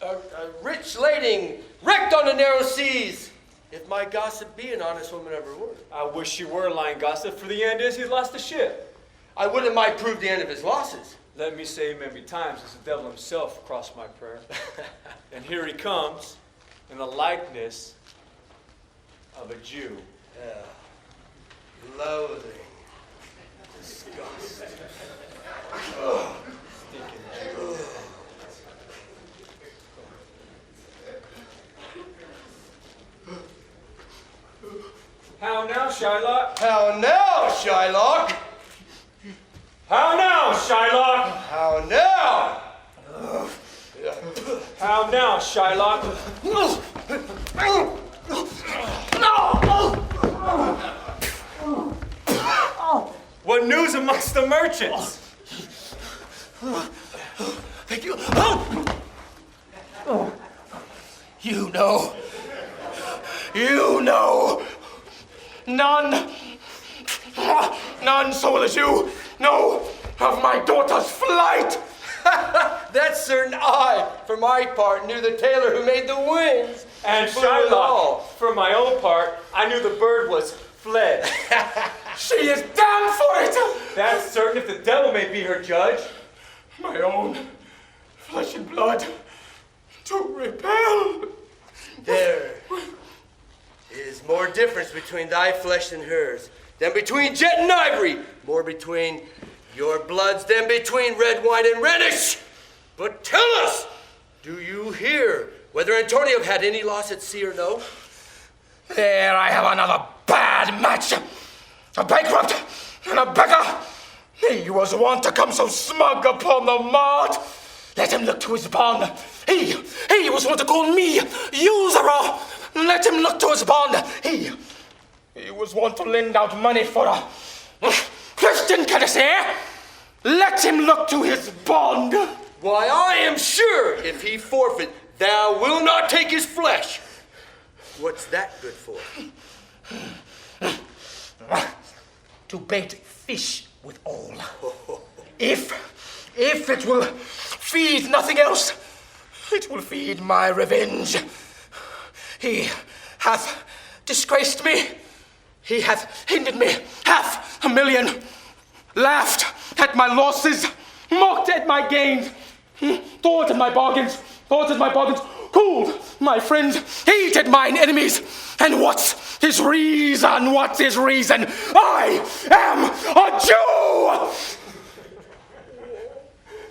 a rich lading, wrecked on the narrow seas. If my gossip be an honest woman every word. I wish you were lying gossip, for the end is he lost the ship. I wouldn't might prove the end of his losses. Let me say many times as the devil himself crossed my prayer. And here he comes in the likeness of a Jew. Loathing. Disgust. Stinking Jew. How now, Shylock? How now, Shylock? How now, Shylock? How now? How now, Shylock? What news amongst the merchants? Thank you. You know, none so as you know of my daughter's flight. That's certain. I, for my part, knew the tailor who made the wings. And flew it all. Shylock, for my own part, I knew the bird was fled. She is damned for it. That's certain if the devil may be her judge. My own flesh and blood to repel. There is more difference between thy flesh and hers than between jet and ivory, more between your bloods than between red wine and Rhenish. But tell us, do you hear whether Antonio had any loss at sea or no? There I have another bad match. A bankrupt and a beggar. He was wont to come so smug upon the mart. Let him look to his bond. He was wont to call me usurer. Let him look to his bond. He was wont to lend out money for a Christian courtesy. Let him look to his bond. Why, I am sure if he forfeit, thou wilt not take his flesh. What's that good for? To bait fish with all. If it will feed nothing else, it will feed my revenge. He hath disgraced me. He hath hindered me 500,000. Laughed at my losses, mocked at my gains, thwarted my bargains, cooled my friends, hated mine enemies. And what's his reason? I am a Jew!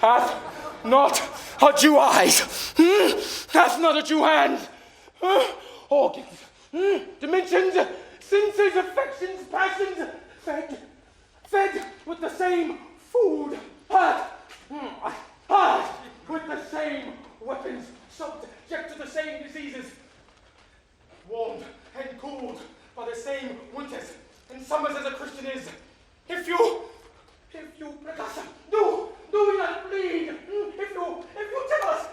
Hath not a Jew eyes? Hath not a Jew hands? Organs, dimensions, senses, affections, passions, fed with the same food, hurt with the same weapons, subject to the same diseases, warmed and cooled by the same winters and summers as a Christian is. If you Precassa, do not bleed. If you tell us,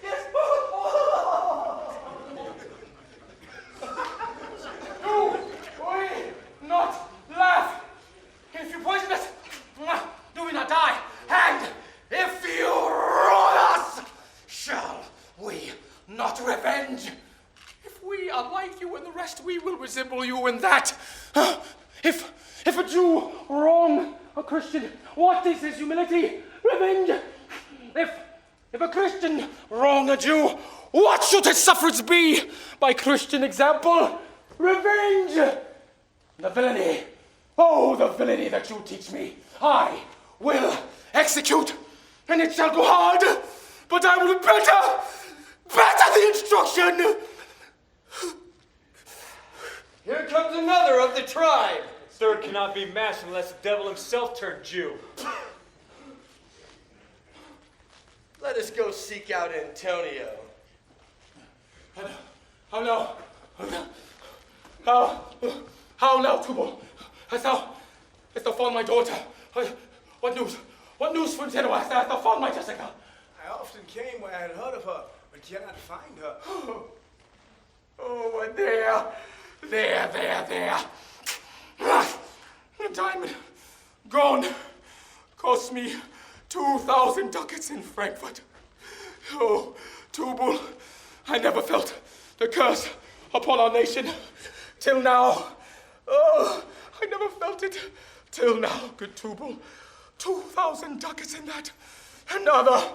yes. Do we not laugh? If you poison us, do we not die? And if you ruin us, shall we not revenge? If we are like you and the rest, we will resemble you in that. If a Jew wrong a Christian, what is his humility? Revenge. If a Christian wrong a Jew, what should his sufferance be? By Christian example, revenge. The villainy, the villainy that you teach me, I will execute, and it shall go hard, but I will better the instruction. Here comes another of the tribe. Third cannot be matched unless the devil himself turned Jew. Let us go seek out Antonio. How now, Tubal? Hast thou found my daughter? What news from Genoa? Hast thou found my Jessica? I often came where I had heard of her, but cannot find her. But there. The diamond, gone, cost me 2,000 ducats in Frankfurt. Oh, Tubal, I never felt the curse upon our nation till now. Oh, I never felt it till now, good Tubal. 2,000 ducats in that, and other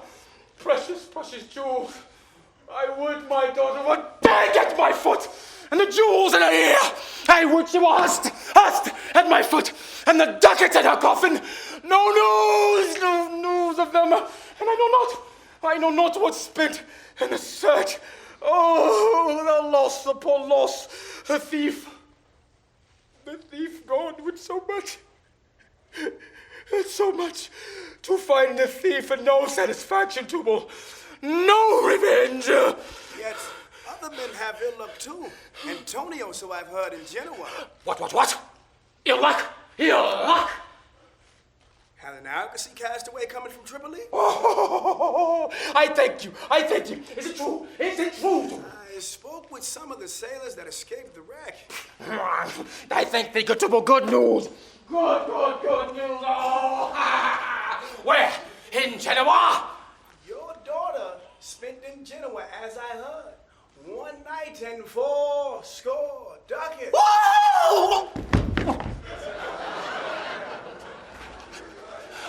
precious jewels. I would my daughter would beg at my foot, and the jewels in her ear. I would she were hushed at my foot, and the ducats in her coffin. No news of them, and I know not what's spent in the search. Oh, the loss, the poor loss, the thief gone with so much to find the thief and no satisfaction, Tubal. No revenge! Yet other men have ill luck too. Antonio, so I've heard, in Genoa. What? Ill luck? Had an argosy cast away coming from Tripoli? Oh, I thank you. Is it true? I spoke with some of the sailors that escaped the wreck. I thank thee, good Tubal. Good news. Good news. Oh, where? In Genoa? Your daughter spent in Genoa, as I heard. 1 night and 4 score ducats. Whoa!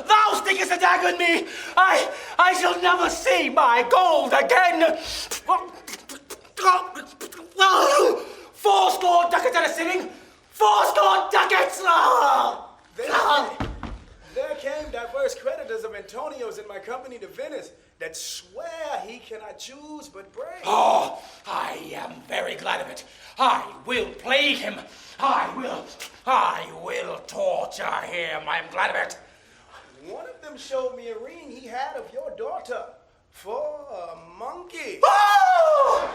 Thou stickest fixes a dagger in me. I shall never see my gold again. 4 ducats at a sitting. 4 ducats. There came diverse creditors of Antonio's in my company to Venice that swear he cannot choose but pray. Oh, I am very glad of it. I will plague him. I will torture him. I am glad of it. One of them showed me a ring he had of your daughter for a monkey. Oh!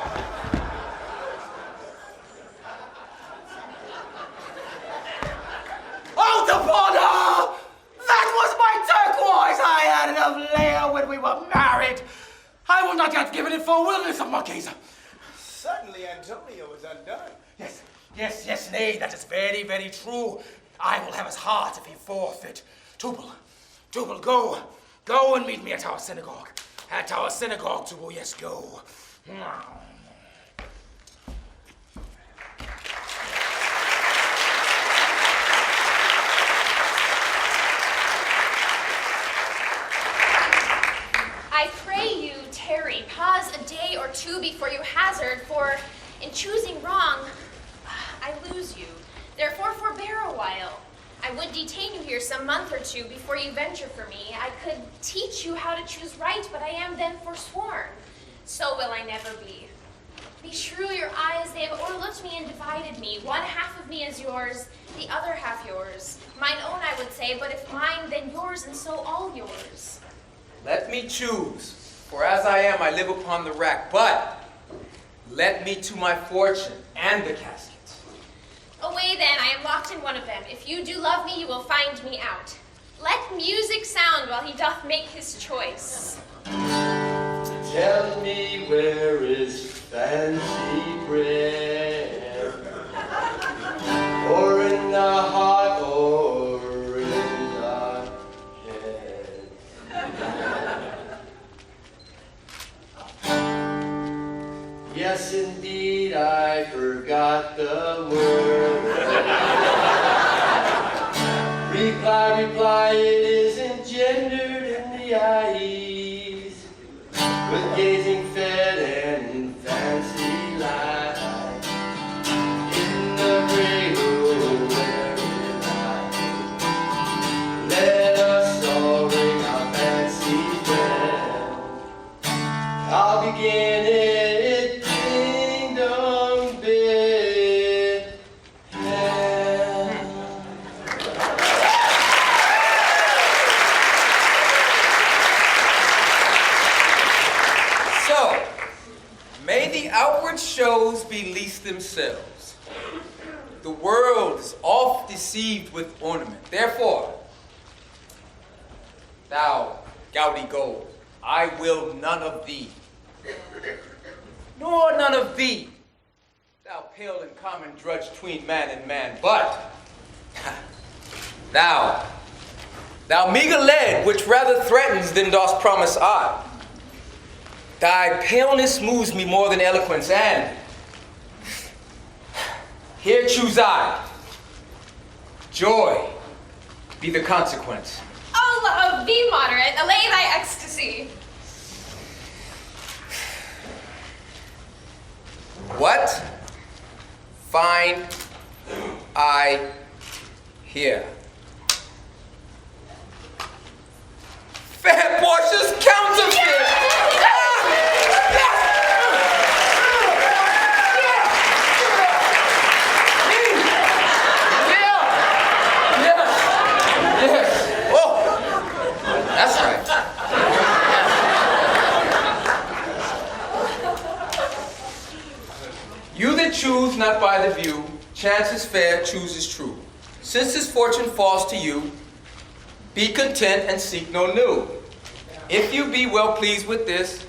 Out upon her! That was my turquoise I had it of Leia when we were married. I will not yet give it for wilderness of monkeys. Suddenly Antonio is undone. Yes, nay, that is very, very true. I will have his heart if he forfeit. Tubal, go and meet me at our synagogue. At our synagogue, Tubal, yes, go. I pray you, tarry, pause a day or two before you hazard, for in choosing wrong, I lose you. Therefore forbear a while. I would detain you here some month or two before you venture for me. I could teach you how to choose right, but I am then forsworn. So will I never be. Be true your eyes, they have o'erlooked me and divided me. One half of me is yours, the other half yours. Mine own, I would say, but if mine, then yours, and so all yours. Let me choose, for as I am, I live upon the rack. But let me to my fortune and the caskets. Away then, I am locked in one of them. If you do love me, you will find me out. Let music sound while he doth make his choice. Tell me where is fancy bread, or in the heart, or in the head. Yes, indeed, I forgot the word. Reply, it is engendered in the eyes, with gazing fed and fancy light, in the cradle where it lies. Let us all ring our fancy bell. I'll begin it, ding dong bell. So, may the outward shows belease themselves. The world is oft deceived with ornament. Therefore, thou gouty gold, I will none of thee, nor none of thee, thou pale and common drudge tween man and man, but thou meager lead, which rather threatens than dost promise aught. Thy paleness moves me more than eloquence, and here choose I. Joy be the consequence. Oh, be moderate, allay thy ecstasy. What find I here? Fair Portia's counterfeit! You that choose not by the view, chance is fair, choose is true. Since this fortune falls to you, be content and seek no new. If you be well pleased with this,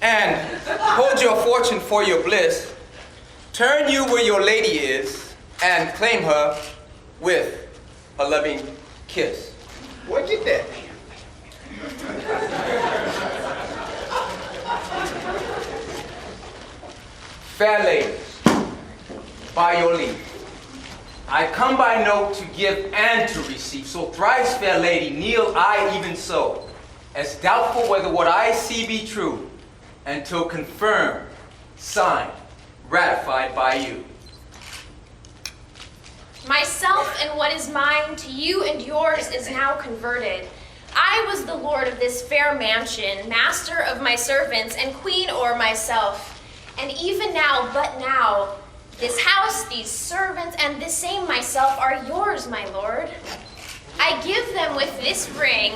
and hold your fortune for your bliss, turn you where your lady is, and claim her with a loving kiss. What did that? Fair ladies, by your leave. I come by note to give and to receive. So thrice, fair lady, kneel I even so, as doubtful whether what I see be true, until confirmed, signed, ratified by you. Myself and what is mine to you and yours is now converted. I was the lord of this fair mansion, master of my servants, and queen o'er myself. And even now, but now, this house, these servants, and this same myself are yours, my lord. I give them with this ring,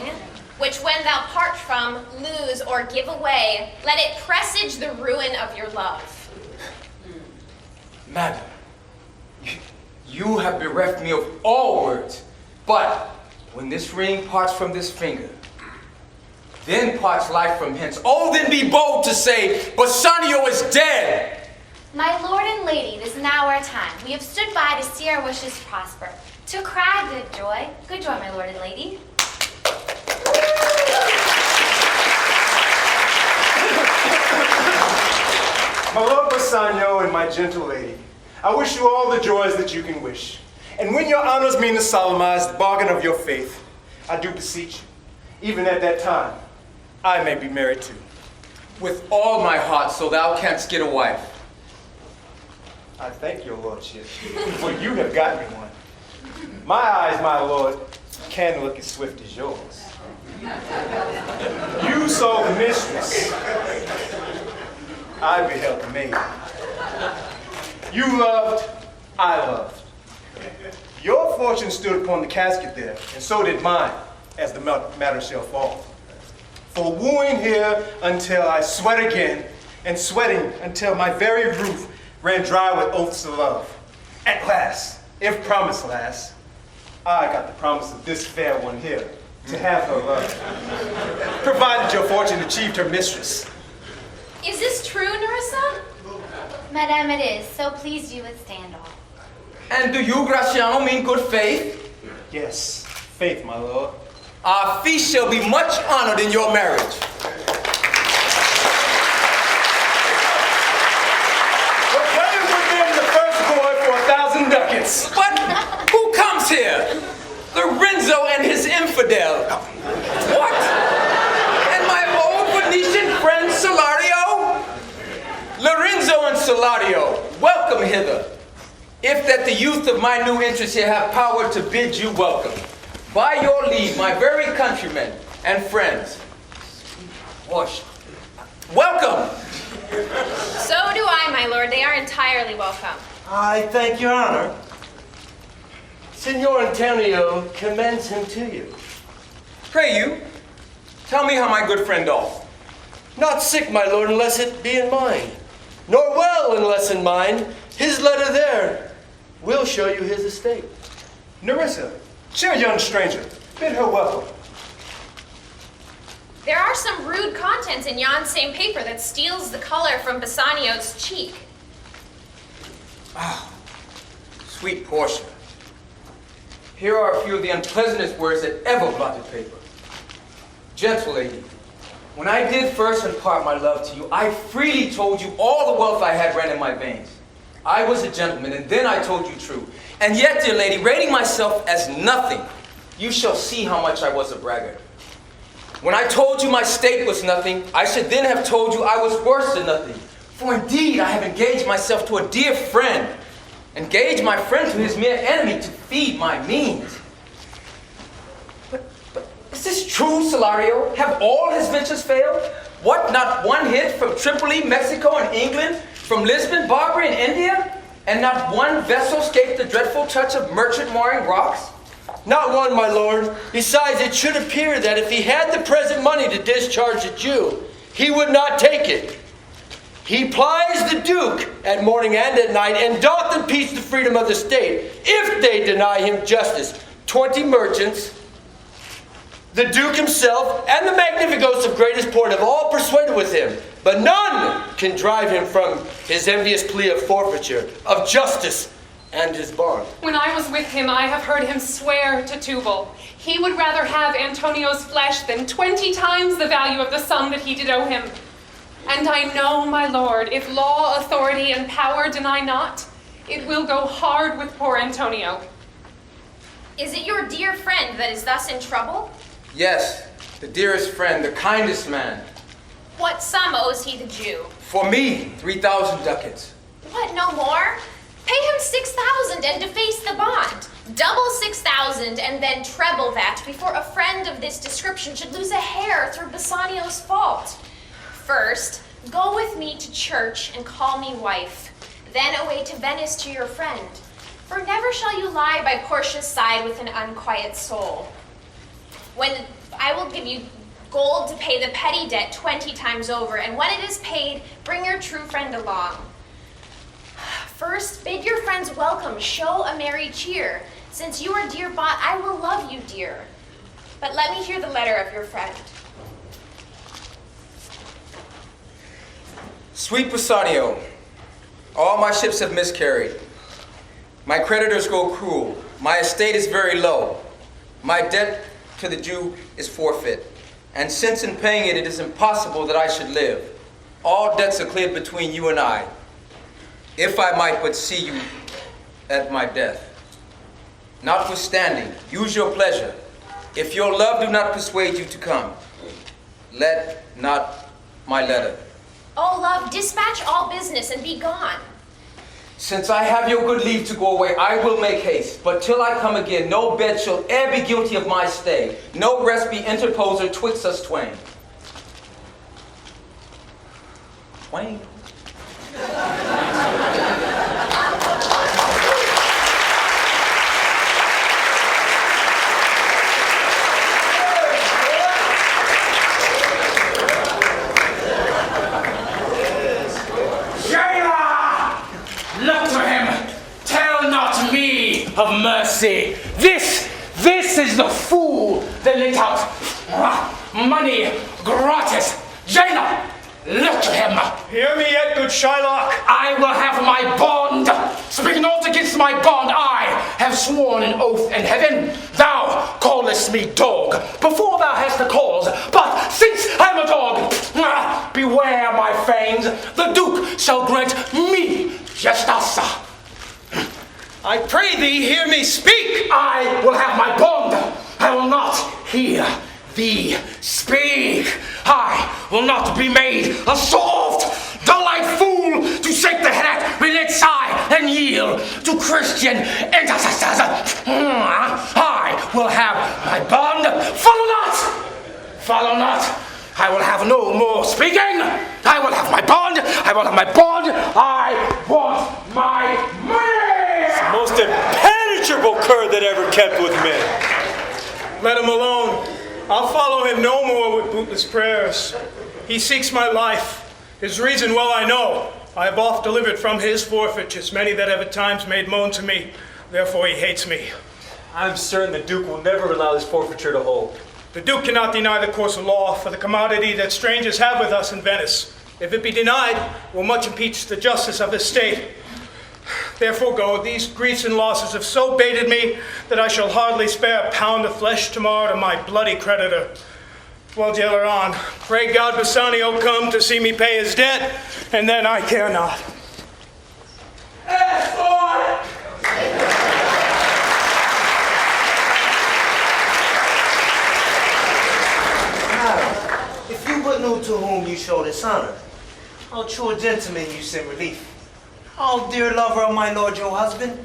which when thou part from, lose, or give away, let it presage the ruin of your love. Madam, you have bereft me of all words, but when this ring parts from this finger, then parts life from hence. Oh, then be bold to say, Bassanio is dead! My lord and lady, it is now our time. We have stood by to see our wishes prosper. To cry good joy, my lord and lady. My lord Bassanio and my gentle lady, I wish you all the joys that you can wish. And when your honors mean to solemnize the bargain of your faith, I do beseech you, even at that time, I may be married too. With all my heart, so thou canst get a wife. I thank your lordship, for you have got me one. My eyes, my lord, can look as swift as yours. You saw the mistress. I beheld the maid. You loved, I loved. Your fortune stood upon the casket there, and so did mine, as the matter shall fall. For wooing here until I sweat again, and sweating until my very roof ran dry with oaths of love. At last, if promised last, I got the promise of this fair one here, to have her love, provided your fortune achieved her mistress. Is this true, Nerissa? Madame, it is, so please you withstand all. And do you, Graciano, mean good faith? Yes, faith, my lord. Our feast shall be much honored in your marriage. Ducats. But who comes here? Lorenzo and his infidel. What? And my old Venetian friend Salario? Lorenzo and Salario, welcome hither. If that the youth of my new interest here have power to bid you welcome. By your leave, my very countrymen and friends. Welcome. So do I, my lord. They are entirely welcome. I thank your honor. Signor Antonio commends him to you. Pray you, tell me how my good friend doth. Not sick, my lord, unless it be in mine, nor well unless in mine. His letter there will show you his estate. Nerissa, cheer young stranger, bid her welcome. There are some rude contents in yon same paper that steals the color from Bassanio's cheek. Ah, sweet Portia. Here are a few of the unpleasantest words that ever blotted paper. Gentle lady, when I did first impart my love to you, I freely told you all the wealth I had ran in my veins. I was a gentleman, and then I told you true. And yet, dear lady, rating myself as nothing, you shall see how much I was a braggart. When I told you my state was nothing, I should then have told you I was worse than nothing. For indeed, I have engaged myself to a dear friend, engaged my friend to his mere enemy to feed my means. But is this true, Salario? Have all his ventures failed? What, not one hit from Tripoli, Mexico, and England, from Lisbon, Barbary, and India? And not one vessel escaped the dreadful touch of merchant mooring rocks? Not one, my lord. Besides, it should appear that if he had the present money to discharge the Jew, he would not take it. He plies the Duke at morning and at night, and doth impeach the freedom of the state, if they deny him justice. 20 merchants, the Duke himself, and the Magnificos of greatest port have all persuaded with him, but none can drive him from his envious plea of forfeiture, of justice, and his bond. When I was with him, I have heard him swear to Tubal. He would rather have Antonio's flesh than 20 times the value of the sum that he did owe him. And I know, my lord, if law, authority, and power deny not, it will go hard with poor Antonio. Is it your dear friend that is thus in trouble? Yes, the dearest friend, the kindest man. What sum owes he the Jew? For me, 3,000 ducats. What, no more? Pay him 6,000 and deface the bond. Double 6,000 and then treble that before a friend of this description should lose a hair through Bassanio's fault. First, go with me to church and call me wife. Then away to Venice to your friend. For never shall you lie by Portia's side with an unquiet soul. When I will give you gold to pay the petty debt 20 times over, and when it is paid, bring your true friend along. First, bid your friends welcome, show a merry cheer. Since you are dear bought, I will love you dear. But let me hear the letter of your friend. Sweet Bassanio, all my ships have miscarried. My creditors grow cruel. My estate is very low. My debt to the Jew is forfeit. And since in paying it, it is impossible that I should live. All debts are cleared between you and I. If I might but see you at my death. Notwithstanding, use your pleasure. If your love do not persuade you to come, let not my letter. Oh, love, dispatch all business and be gone. Since I have your good leave to go away, I will make haste. But till I come again, no bed shall e'er be guilty of my stay. No rest be interposer twixt us twain. Twain. Of mercy. This is the fool that lent out money gratis. Jailer, look to him. Hear me yet, good Shylock. I will have my bond. Speak not against my bond. I have sworn an oath in heaven. Thou callest me dog before thou hast the cause. But since I'm a dog, beware my fangs. The Duke shall grant me justice. I pray thee, hear me speak. I will have my bond. I will not hear thee speak. I will not be made a soft, dull-eyed fool to shake the head at, relent, sigh, and yield to Christian intercessors. I will have my bond. Follow not. I will have no more speaking. I will have my bond. I want my money. Most impenetrable cur that ever kept with men. Let him alone. I'll follow him no more with bootless prayers. He seeks my life. His reason well I know. I have oft delivered from his forfeitures many that have at times made moan to me. Therefore he hates me. I'm certain the Duke will never allow this forfeiture to hold. The Duke cannot deny the course of law for the commodity that strangers have with us in Venice. If it be denied, will much impeach the justice of his state. Therefore go, these griefs and losses have so baited me that I shall hardly spare a pound of flesh tomorrow to my bloody creditor. Well, jailer on, pray God Bassanio come to see me pay his debt, and then I care not. If you but knew to whom you show this honor, how true a gentleman you send relief. Oh, dear lover of my lord your husband,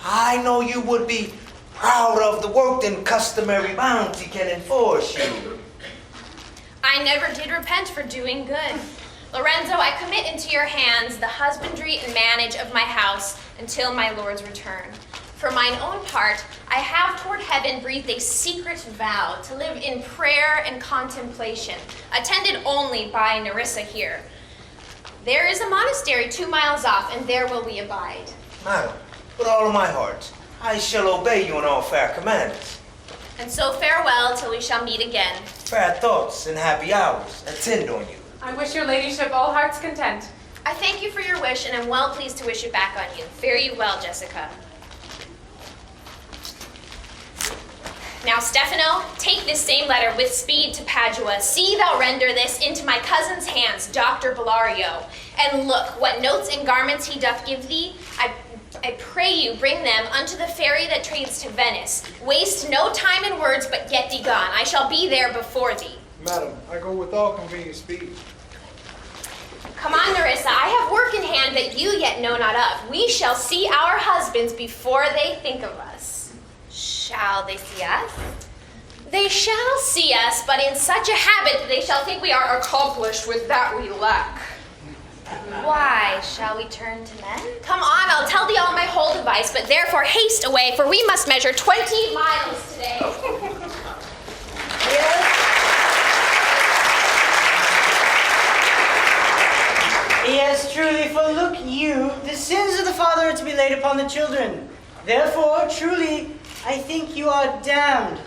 I know you would be proud of the work and customary bounty can enforce you. I never did repent for doing good. Lorenzo, I commit into your hands the husbandry and manage of my house until my lord's return. For mine own part, I have toward heaven breathed a secret vow to live in prayer and contemplation, attended only by Nerissa here. There is a monastery 2 miles off, and there will we abide. Madam, with all of my heart, I shall obey you in all fair commands. And so farewell till we shall meet again. Fair thoughts and happy hours attend on you. I wish your ladyship all heart's content. I thank you for your wish, and am well pleased to wish it back on you. Fare you well, Jessica. Now, Stefano, take this same letter with speed to Padua. See thou render this into my cousin's hands, Dr. Bellario. And look, what notes and garments he doth give thee. I I pray you bring them unto the ferry that trades to Venice. Waste no time in words, but get thee gone. I shall be there before thee. Madam, I go with all convenient speed. Come on, Nerissa, I have work in hand that you yet know not of. We shall see our husbands before they think of us. Shall they see us? They shall see us, but in such a habit that they shall think we are accomplished with that we lack. Why, shall we turn to men? Come on, I'll tell thee all my whole device, but therefore haste away, for we must measure 20 miles today. Yes, truly, for look you, the sins of the father are to be laid upon the children. Therefore, truly, I think you are damned.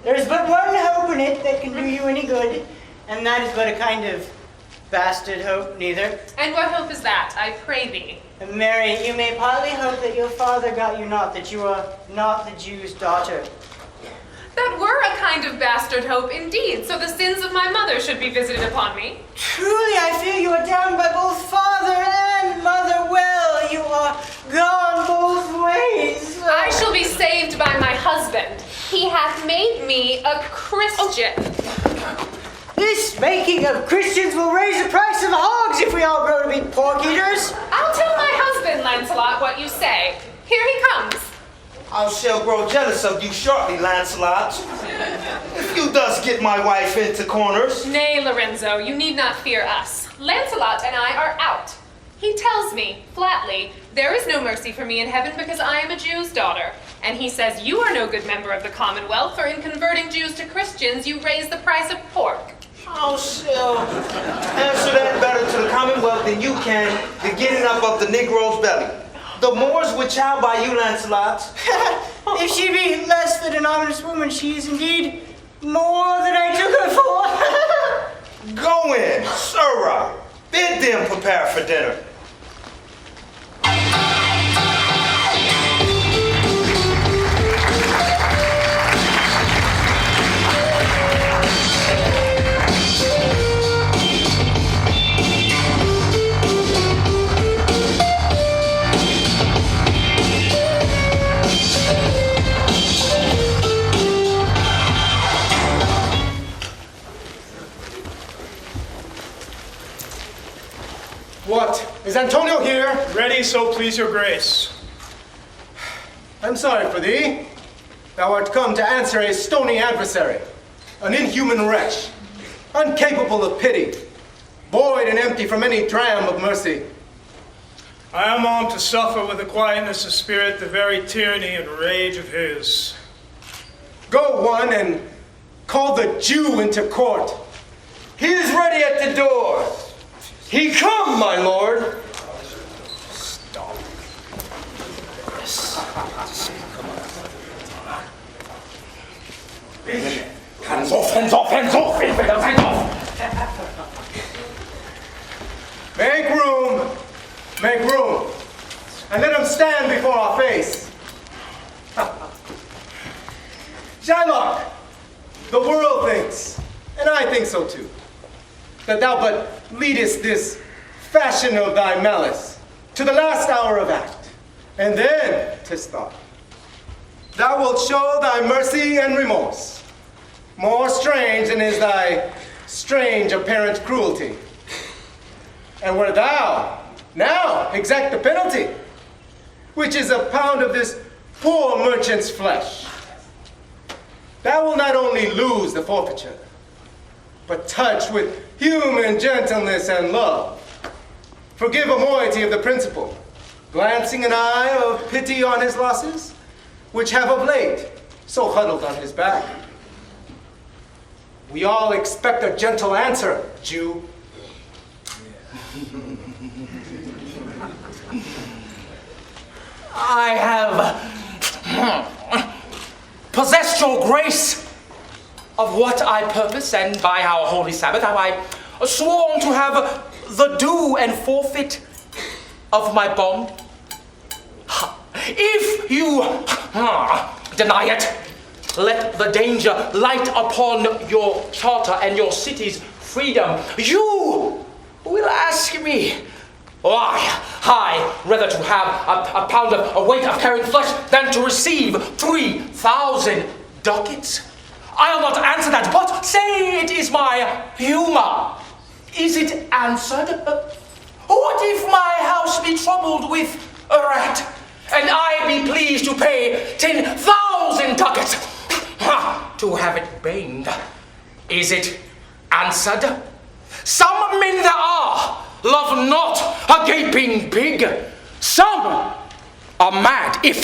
There is but one hope in it that can do you any good, and that is but a kind of bastard hope neither. And what hope is that, I pray thee? Mary, you may partly hope that your father got you not, that you are not the Jew's daughter. That were a kind of bastard hope indeed, so the sins of my mother should be visited upon me. Truly, I fear you are damned by both father and mother. Well, you are gone both ways. I shall be saved by my husband. He hath made me a Christian. This making of Christians will raise the price of hogs if we all grow to be pork eaters. I'll tell my husband, Lancelot, what you say. Here he comes. I shall grow jealous of you shortly, Lancelot. If you does get my wife into corners. Nay, Lorenzo, you need not fear us. Lancelot and I are out. He tells me, flatly, there is no mercy for me in heaven because I am a Jew's daughter. And he says you are no good member of the Commonwealth, for in converting Jews to Christians, you raise the price of pork. I shall answer that better to the Commonwealth than you can the getting up of the Negro's belly. The Moors would chow by you, Lancelot. If she be less than an honest woman, she is indeed more than I took her for. Go in, sirrah. Bid them prepare for dinner. What? Is Antonio here? Ready, so please your grace. I'm sorry for thee. Thou art come to answer a stony adversary, an inhuman wretch, incapable of pity, void and empty from any dram of mercy. I am armed to suffer with a quietness of spirit the very tyranny and rage of his. Go one and call the Jew into court. He is ready at the door. He come, my lord. Stop. Yes. Hands off, hands off, hands off, infidels, hands off! Make room, and let him stand before our face. Shylock, the world thinks, and I think so too, that thou but leadest this fashion of thy malice to the last hour of act, and then, 'tis thought, thou wilt show thy mercy and remorse. More strange than is thy strange apparent cruelty. And where thou now exact the penalty, which is a pound of this poor merchant's flesh, thou will not only lose the forfeiture, but touch with human gentleness and love. Forgive a moiety of the principal, glancing an eye of pity on his losses, which have of late so huddled on his back. We all expect a gentle answer, Jew. I have possessed your grace of what I purpose, and by our holy Sabbath have I sworn to have the due and forfeit of my bond. If you deny it, let the danger light upon your charter and your city's freedom. You will ask me Why, I rather to have a pound of a weight of carrying flesh than to receive 3,000 ducats. I'll not answer that, but say it is my humor. Is it answered? What if my house be troubled with a rat, and I be pleased to pay 10,000 ducats to have it baned? Is it answered? Some men there are love not a gaping pig. Some are mad if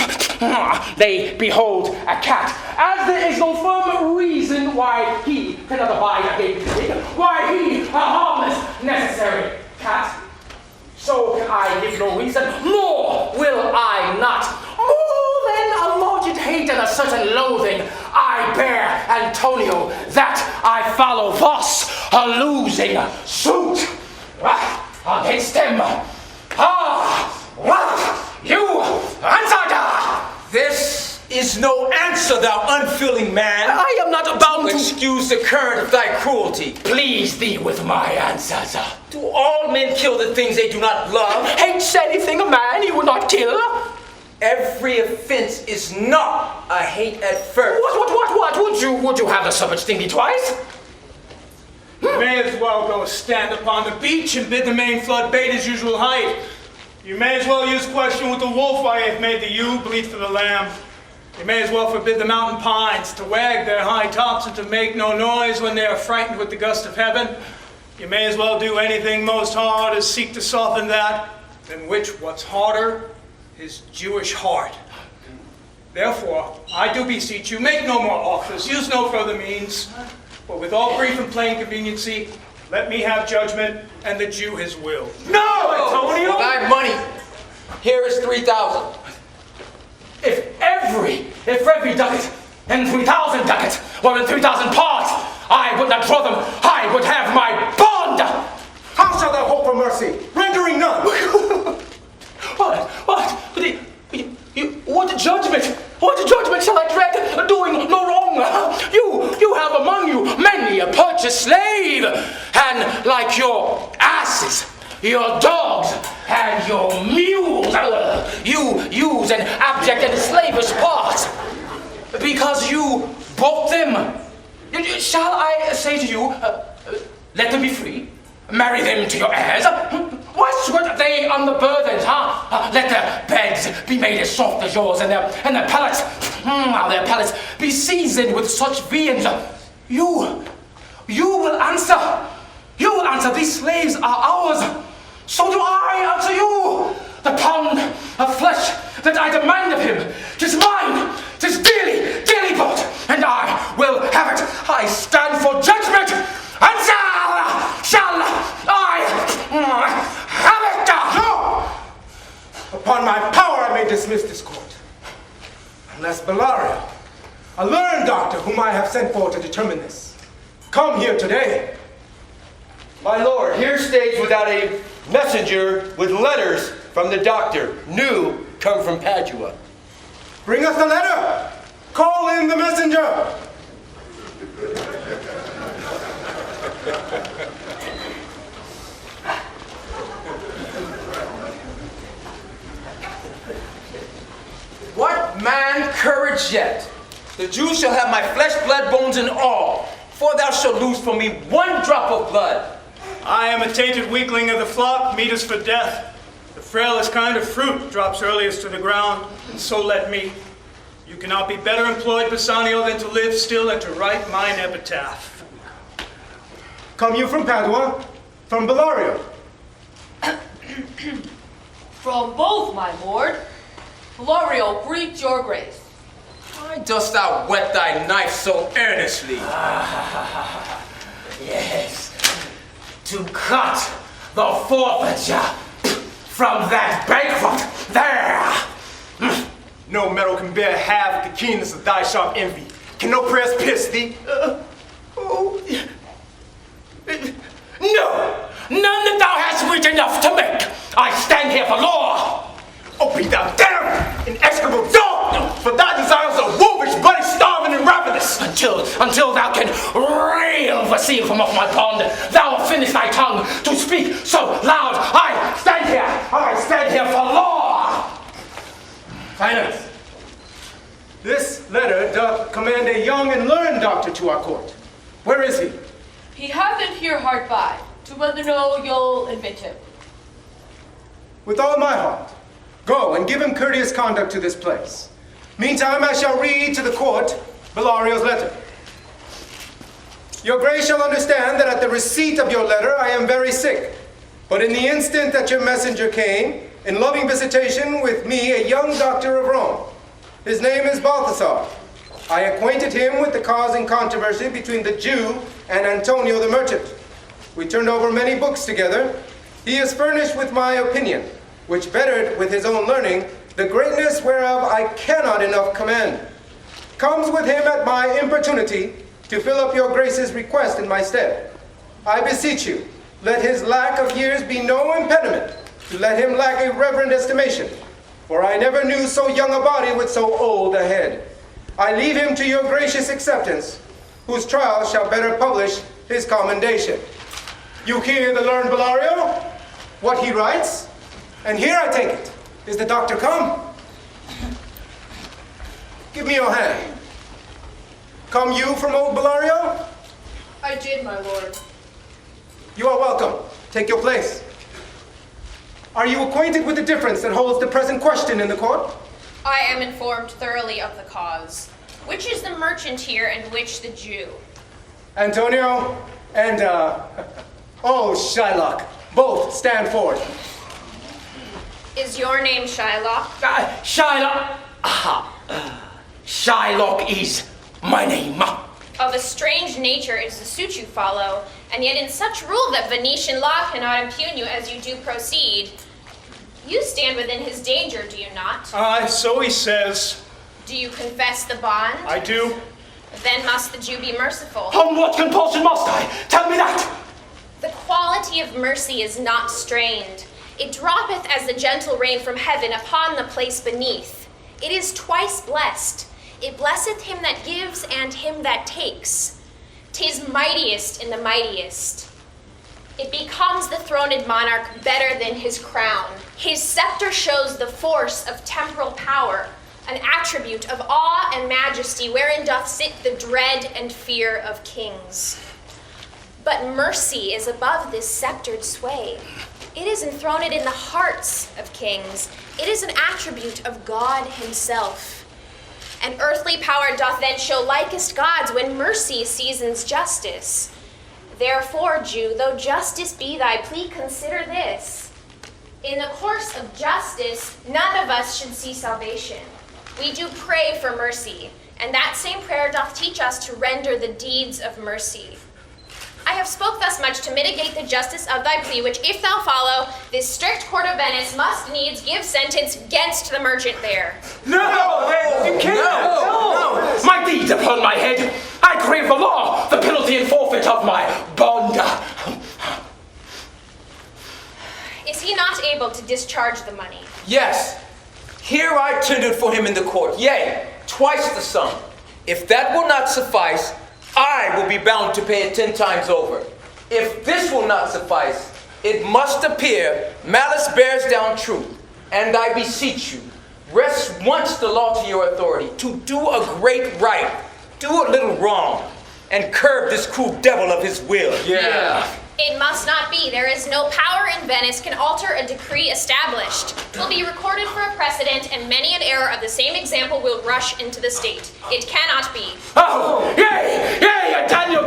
they behold a cat, as there is no firm reason why he cannot abide a gaping pig, why he a harmless necessary cat. So can I give no reason, nor will I not. More than a margin hate and a certain loathing I bear Antonio, that I follow thus a losing suit against him. You answered! This is no answer, thou unfeeling man. I am not bound to excuse the current of thy cruelty. Please thee with my answers. Do all men kill the things they do not love? Hates anything a man he would not kill? Every offense is not a hate at first. What? Would you have the serpent sting thee twice? You may as well go stand upon the beach and bid the main flood bait his usual height. You may as well use question with the wolf I have made the ewe bleat for the lamb. You may as well forbid the mountain pines to wag their high tops and to make no noise when they are frightened with the gust of heaven. You may as well do anything most hard as seek to soften that, than which what's harder is Jewish heart. Therefore, I do beseech you, make no more offers, use no further means, but with all brief and plain conveniency, let me have judgment, and the Jew his will. No, Antonio! For thy money, here is 3,000. If every ducat and 3,000 ducats were in 3,000 parts, I would not draw them. I would have my bond. How shall thou hope for mercy, rendering none? What? What judgment shall I dread, doing no wrong? You have among you many a purchased slave, and like your asses, your dogs, and your mules, you use an abject and slavish part, because you bought them. Shall I say to you, let them be free, marry them to your heirs? Why sweat they on the burdens, let their beds be made as soft as yours, and their palates be seasoned with such viands. You will answer. You will answer, these slaves are ours. So do I answer you. The pound of flesh that I demand of him, 'tis mine, 'tis dearly bought, and I will have it. I stand for judgment, and shall I have it? No! Upon my power I may dismiss this court. Unless Bellario, a learned doctor whom I have sent for to determine this, come here today. My lord, here stays without a messenger with letters from the doctor, new come from Padua. Bring us the letter. Call in the messenger. What man courage yet? The Jews shall have my flesh, blood, bones, and all, for thou shalt lose from me one drop of blood. I am a tainted weakling of the flock, meet us for death. The frailest kind of fruit drops earliest to the ground, and so let me. You cannot be better employed, Bassanio, than to live still and to write mine epitaph. Come you from Padua? From Bellario? From both, my lord. Bellario, greet your grace. Why dost thou whet thy knife so earnestly? Yes, to cut the forfeiture from that bankrupt there. No metal can bear half the keenness of thy sharp envy. Can no prayers pierce thee? No, none that thou hast wit enough to make. I stand here for law. Oh, be thou damned, inexorable dog! For thy desires are wolfish, bloody, starving, and ravenous. Yes, until thou can reel the seal from off my bond, thou finish thy tongue to speak so loud. I stand here for law. Silence. This letter doth command a young and learned doctor to our court. Where is he? He haven't here hard by, to whether know you'll admit him. With all my heart. Go and give him courteous conduct to this place. Meantime, I shall read to the court Bellario's letter. Your grace shall understand that at the receipt of your letter I am very sick. But in the instant that your messenger came, in loving visitation with me, a young doctor of Rome. His name is Balthasar. I acquainted him with the cause and controversy between the Jew and Antonio the merchant. We turned over many books together. He is furnished with my opinion, which bettered with his own learning, the greatness whereof I cannot enough commend. Comes with him at my importunity to fill up your grace's request in my stead. I beseech you, let his lack of years be no impediment to let him lack a reverend estimation, for I never knew so young a body with so old a head. I leave him to your gracious acceptance, whose trial shall better publish his commendation. You hear the learned Bellario, what he writes, and here I take it. Is the doctor come? Give me your hand. Come you from old Bellario? I did, my lord. You are welcome. Take your place. Are you acquainted with the difference that holds the present question in the court? I am informed thoroughly of the cause. Which is the merchant here and which the Jew? Antonio and, oh, Shylock. Both stand forth. Is your name Shylock? Shylock. Shylock is my name. Of a strange nature is the suit you follow, and yet in such rule that Venetian law cannot impugn you as you do proceed. You stand within his danger, do you not? So he says. Do you confess the bond? I do. Then must the Jew be merciful. On what compulsion must I? Tell me that. The quality of mercy is not strained. It droppeth as the gentle rain from heaven upon the place beneath. It is twice blessed. It blesseth him that gives and him that takes. 'Tis mightiest in the mightiest. It becomes the throned monarch better than his crown. His scepter shows the force of temporal power, an attribute of awe and majesty wherein doth sit the dread and fear of kings. But mercy is above this sceptered sway. It is enthroned in the hearts of kings. It is an attribute of God himself. And earthly power doth then show likest God's when mercy seasons justice. Therefore, Jew, though justice be thy plea, consider this. In the course of justice, none of us should see salvation. We do pray for mercy, and that same prayer doth teach us to render the deeds of mercy. I have spoke thus much to mitigate the justice of thy plea, which if thou follow, this strict court of Venice must needs give sentence against the merchant there. No! You can't! No! My deeds upon my head! I crave the law, the penalty and forfeit of my bond. Is he not able to discharge the money? Yes. Here I tendered for him in the court, yea, twice the sum. If that will not suffice, I will be bound to pay it 10 times over. If this will not suffice, it must appear malice bears down truth. And I beseech you, rest once the law to your authority, to do a great right, do a little wrong, and curb this cruel devil of his will. Yeah. It must not be. There is no power in Venice can alter a decree established. Will be recorded for a precedent, and many an error of the same example will rush into the state. It cannot be. Oh, yea, a Daniel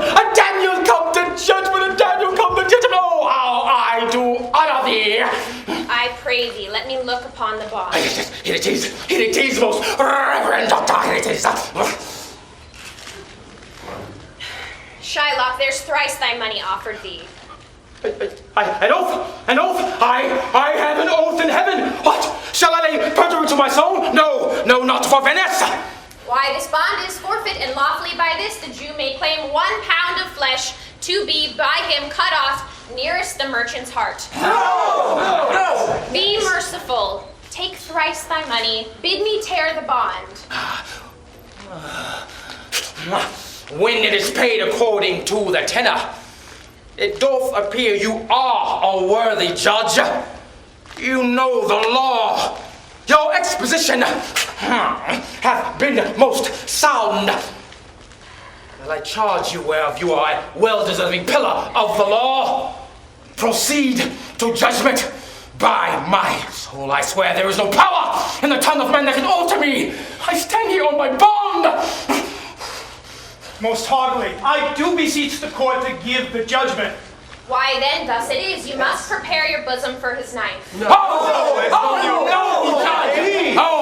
come to judgment, a Daniel come to judgment. Oh, how I do honor thee. I pray thee, let me look upon the bond. Here it is, most reverend doctor, here it is. Shylock, there's thrice thy money offered thee. An oath, I have an oath in heaven. What, shall I lay perjury to my soul? No, not for Venice. Why, this bond is forfeit, and lawfully by this the Jew may claim 1 pound of flesh to be by him cut off nearest the merchant's heart. No! Be merciful. Take thrice thy money. Bid me tear the bond. When it is paid according to the tenor, it doth appear you are a worthy judge. You know the law. Your exposition hath been most sound. Well, I charge you whereof you are a well-deserving pillar of the law. Proceed to judgment. By my soul, I swear there is no power in the tongue of man that can alter me. I stand here on my bond. Most heartily, I do beseech the court to give the judgment. Why then, thus it is, you must prepare your bosom for his knife. No,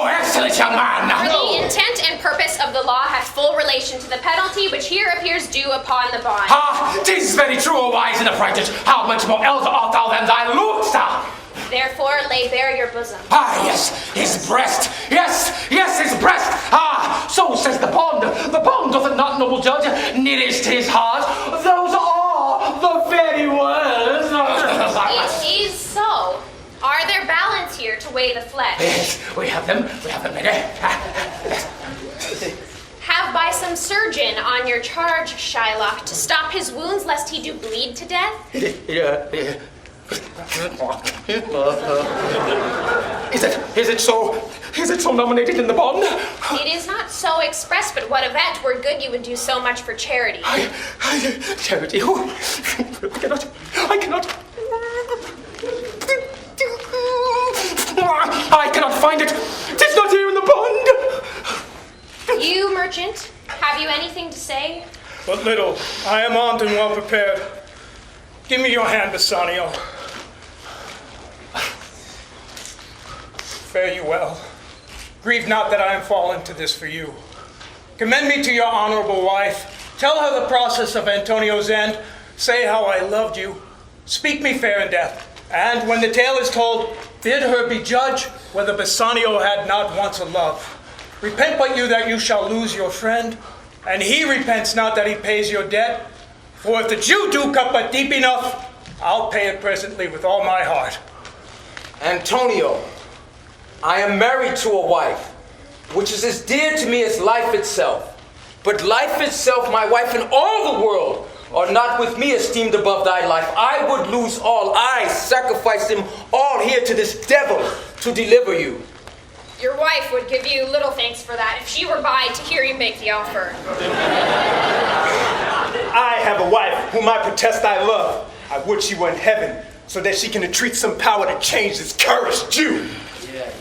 excellent young man. For the intent and purpose of the law hath full relation to the penalty which here appears due upon the bond. Tis very true, O wise and apprentice. How much more elder art thou than thy looks? Therefore, lay bare your bosom. Yes, his breast. Yes, his breast. So says the bond. The bond doth it not, noble judge, nearest his heart. Those are the very words. It is so. Are there balance here to weigh the flesh? Yes, we have them, lady. Have by some surgeon on your charge, Shylock, to stop his wounds lest he do bleed to death? Is it so nominated in the bond? It is not so expressed, but what of that? Were good you would do so much for charity. Charity? I cannot find it. Tis not here in the bond. You, merchant, have you anything to say? But little. I am armed and well prepared. Give me your hand, Bassanio. Fare you well. Grieve not that I am fallen to this for you. Commend me to your honorable wife. Tell her the process of Antonio's end. Say how I loved you. Speak me fair in death. And when the tale is told, bid her be judge whether Bassanio had not once a love. Repent but you that you shall lose your friend, and he repents not that he pays your debt. For if the Jew do cut but deep enough, I'll pay it presently with all my heart. Antonio, I am married to a wife, which is as dear to me as life itself. But life itself, my wife, and all the world are not with me esteemed above thy life. I would lose all. I sacrifice them all here to this devil to deliver you. Your wife would give you little thanks for that if she were by to hear you make the offer. I have a wife whom I protest I love. I would she were in heaven, so that she can entreat some power to change this cursed Jew.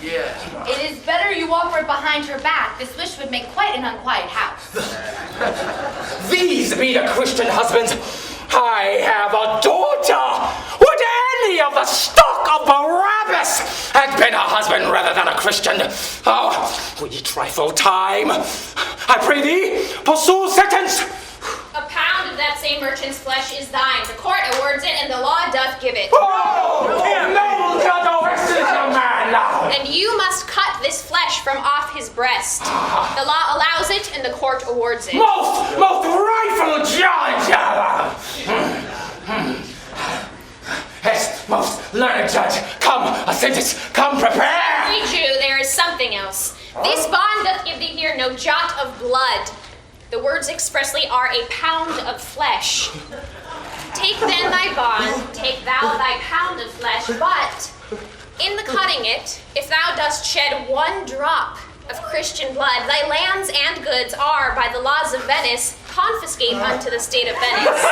Yeah. It is better you offer it behind her back. This wish would make quite an unquiet house. These be the Christian husbands. I have a daughter. Would any of the stock of Barabbas had been a husband rather than a Christian? Oh, would ye trifle time? I pray thee, pursue sentence. A pound of that same merchant's flesh is thine. The court awards it, and the law doth give it. And you must cut this flesh from off his breast. The law allows it, and the court awards it. Most rightful judge! Yes, most learned judge. Come, a sentence. Come, prepare. We Jew, there is something else. This bond doth give thee here no jot of blood. The words expressly are a pound of flesh. Take then thy bond, take thou thy pound of flesh, but in the cutting it, if thou dost shed one drop of Christian blood, thy lands and goods are, by the laws of Venice, confiscate unto the state of Venice.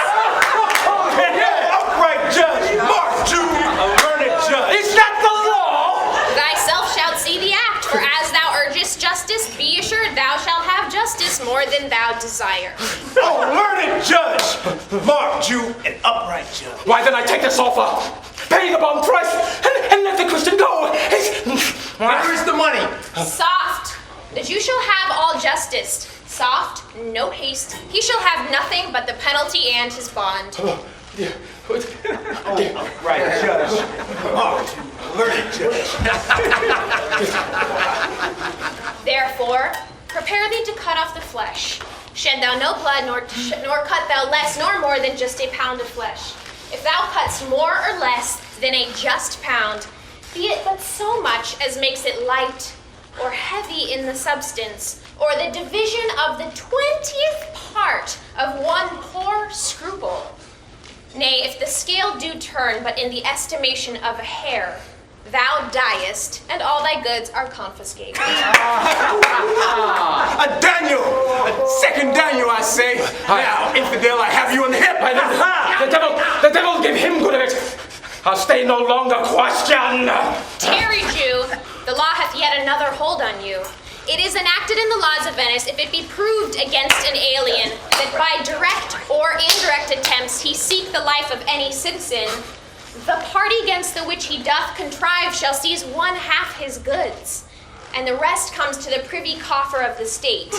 Upright judge, mark Jew, a learned judge. Is that the law? Thyself shalt see the act, for as thou urgest justice, be assured thou shalt have justice more than thou desire. Oh, learned judge, mark Jew, an upright judge. Why then I take this offer, pay the bond price, and let the Christian go. Where is the money? Soft. The Jew shall have all justice. Soft, no haste. He shall have nothing but the penalty and his bond. Upright judge, mark Jew, learned judge. Therefore, prepare thee to cut off the flesh. Shed thou no blood, nor cut thou less, nor more than just a pound of flesh. If thou cuttest more or less than a just pound, be it but so much as makes it light or heavy in the substance, or the division of the 20th Nay, if the scale do turn but in the estimation of a hair, thou diest, and all thy goods are confiscated. Daniel! Second Daniel, I say. Now, infidel, I have you on the hip. The devil give him good of it. I'll stay no longer question. Tarry, Jew, the law hath yet another hold on you. It is enacted in the laws of Venice, if it be proved against an alien, that by direct or indirect attempts he seek the life of any citizen, the party against the which he doth contrive shall seize 1/2 his goods, and the rest comes to the privy coffer of the state.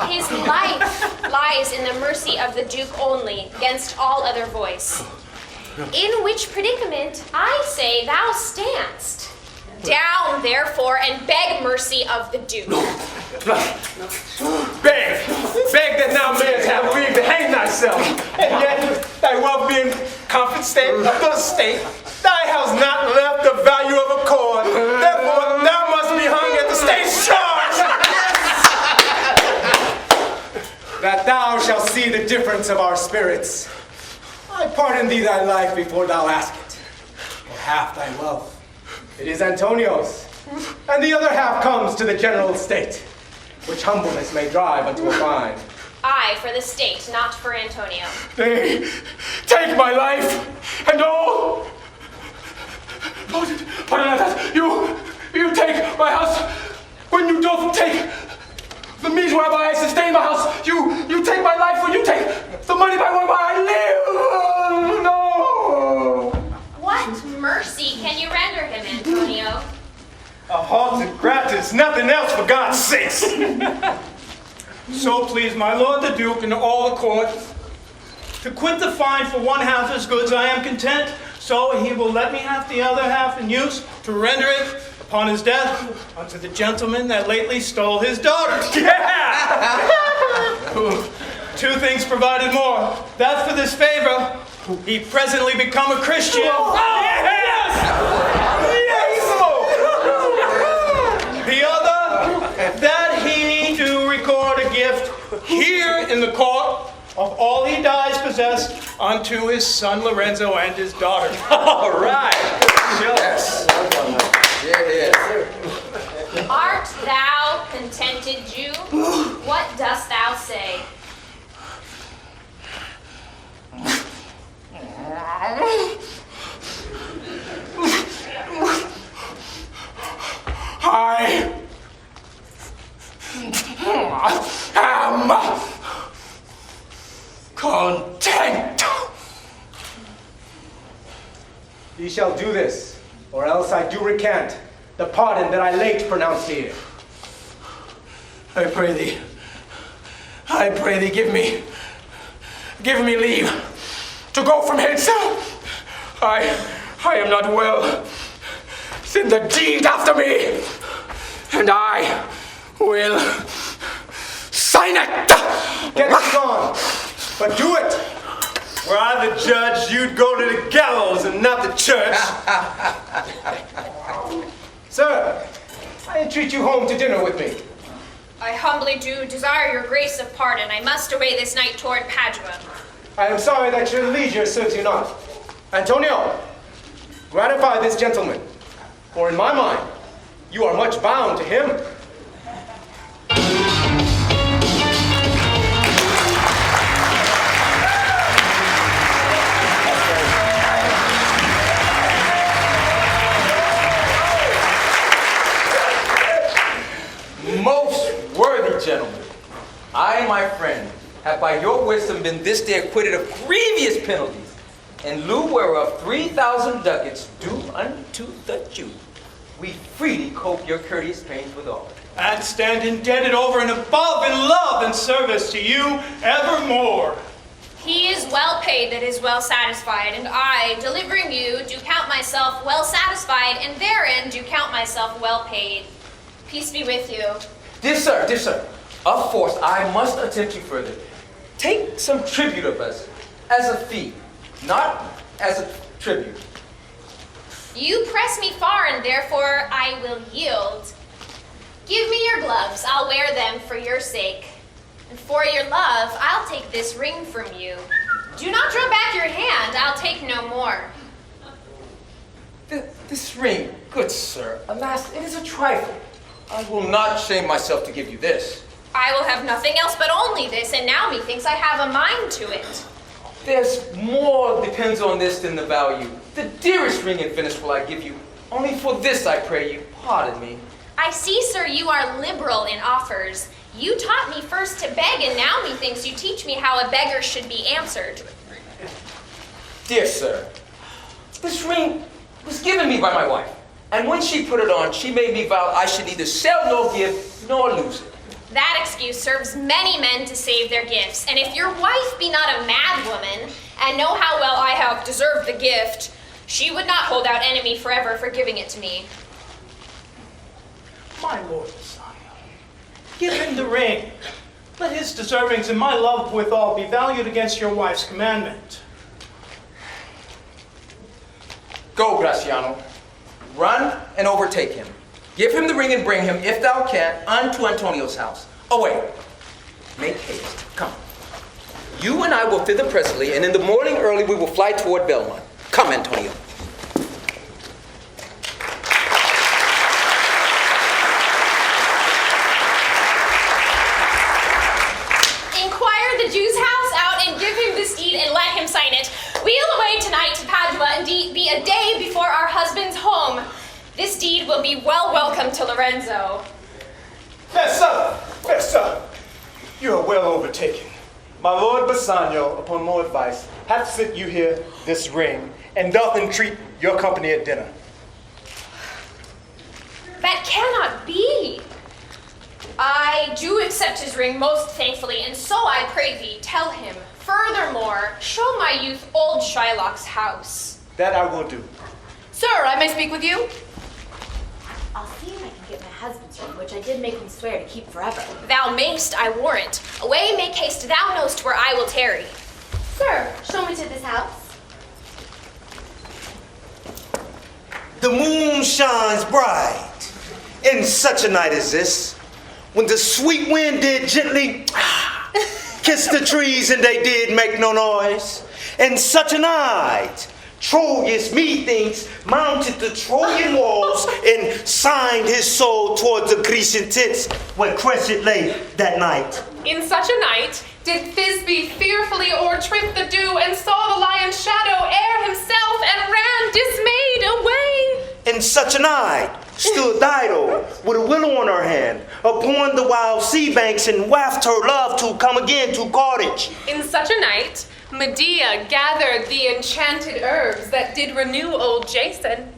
His life lies in the mercy of the Duke only, against all other voice. In which predicament, I say thou standst. Down, therefore, and beg mercy of the Duke. Beg that thou mayest have leave to hang thyself, and yet thy wealth being confiscated of the state, thy house not left the value of a coin. Therefore, thou must be hung at the state's charge. That thou shalt see the difference of our spirits. I pardon thee thy life before thou ask it, or half thy wealth. It is Antonio's, and the other half comes to the general estate, which humbleness may drive unto a fine. I for the state, not for Antonio. They take my life and all. Pardon that. You take my house when you don't take the means whereby I sustain my house. You take my life when you take the money by whereby I live. No. What mercy can you render him, Antonio? A halted gratis, nothing else for God's sakes. So please my lord the Duke and all the court, to quit the fine for 1/2 his goods I am content, so he will let me have the other half in use to render it upon his death unto the gentleman that lately stole his daughter. Yeah! 2 things provided more. That for this favor, he presently become a Christian. Yes! The other, that he do record a gift here in the court of all he dies possessed unto his son Lorenzo and his daughter. All right. Yes. Yes. Art thou contented, Jew? What dost thou say? I am content. Ye shall do this, or else I do recant the pardon that I late pronounced here. I pray thee, give me leave to go from hence. I am not well. Send the deed after me, and I will sign it. Get it gone, but do it. Were I the judge, you'd go to the gallows and not the church. Sir, I entreat you home to dinner with me. I humbly do desire your grace of pardon. I must away this night toward Padua. I am sorry that your leisure serves you not. Antonio, gratify this gentleman, for in my mind, you are much bound to him. Most worthy gentlemen, I, my friend, have by your wisdom been this day acquitted of grievous penalties, in lieu whereof 3,000 ducats due unto the Jew. We freely cope your courteous pains withal. And stand indebted over and above in love and service to you evermore. He is well paid that is well satisfied, and I, delivering you, do count myself well satisfied, and therein do count myself well paid. Peace be with you. Dear sir, of force I must attempt you further. Take some tribute of us, as a fee, not as a tribute. You press me far, and therefore I will yield. Give me your gloves, I'll wear them for your sake. And for your love, I'll take this ring from you. Do not draw back your hand. I'll take no more. This ring, good sir, alas, it is a trifle. I will not shame myself to give you this. I will have nothing else but only this, and now methinks I have a mind to it. There's more depends on this than the value. The dearest ring in Venice will I give you. Only for this I pray you, pardon me. I see, sir, you are liberal in offers. You taught me first to beg, and now methinks you teach me how a beggar should be answered. Dear sir, this ring was given me by my wife. And when she put it on, she made me vow I should neither sell nor give nor lose it. That excuse serves many men to save their gifts. And if your wife be not a mad woman, and know how well I have deserved the gift, she would not hold out enemy forever for giving it to me. My lord Bassanio, give him the ring. Let his deservings and my love withal be valued against your wife's commandment. Go, Graciano. Run and overtake him. Give him the ring and bring him, if thou canst, unto Antonio's house. Away. Make haste. Come. You and I will thither presently, and in the morning early we will fly toward Belmont. Come, Antonio. Inquire the Jew's house out and give him this deed and let him sign it. We'll away tonight to Padua and be a day before our husband's home. This deed will be welcome to Lorenzo. Fair sir, you are well overtaken. My lord Bassanio, upon more advice, hath sent you here this ring, and doth entreat your company at dinner. That cannot be. I do accept his ring most thankfully, and so I pray thee, tell him. Furthermore, show my youth old Shylock's house. That I will do. Sir, I may speak with you? I'll see if I can get my husband's ring, which I did make him swear to keep forever. Thou mayst, I warrant. Away, make haste, thou knowst where I will tarry. Sir, show me to this house. The moon shines bright in such a night as this, when the sweet wind did gently kiss the trees and they did make no noise. In such a night, Troilus, methinks, mounted the Trojan walls and signed his soul towards the Grecian tents where Crescent lay that night. In such a night did Thisbe fearfully o'ertrip the dew and saw the lion's shadow ere himself and ran dismayed away. In such a night stood Dido with a willow on her hand upon the wild sea banks and waft her love to come again to Carthage. In such a night Medea gathered the enchanted herbs that did renew old Jason.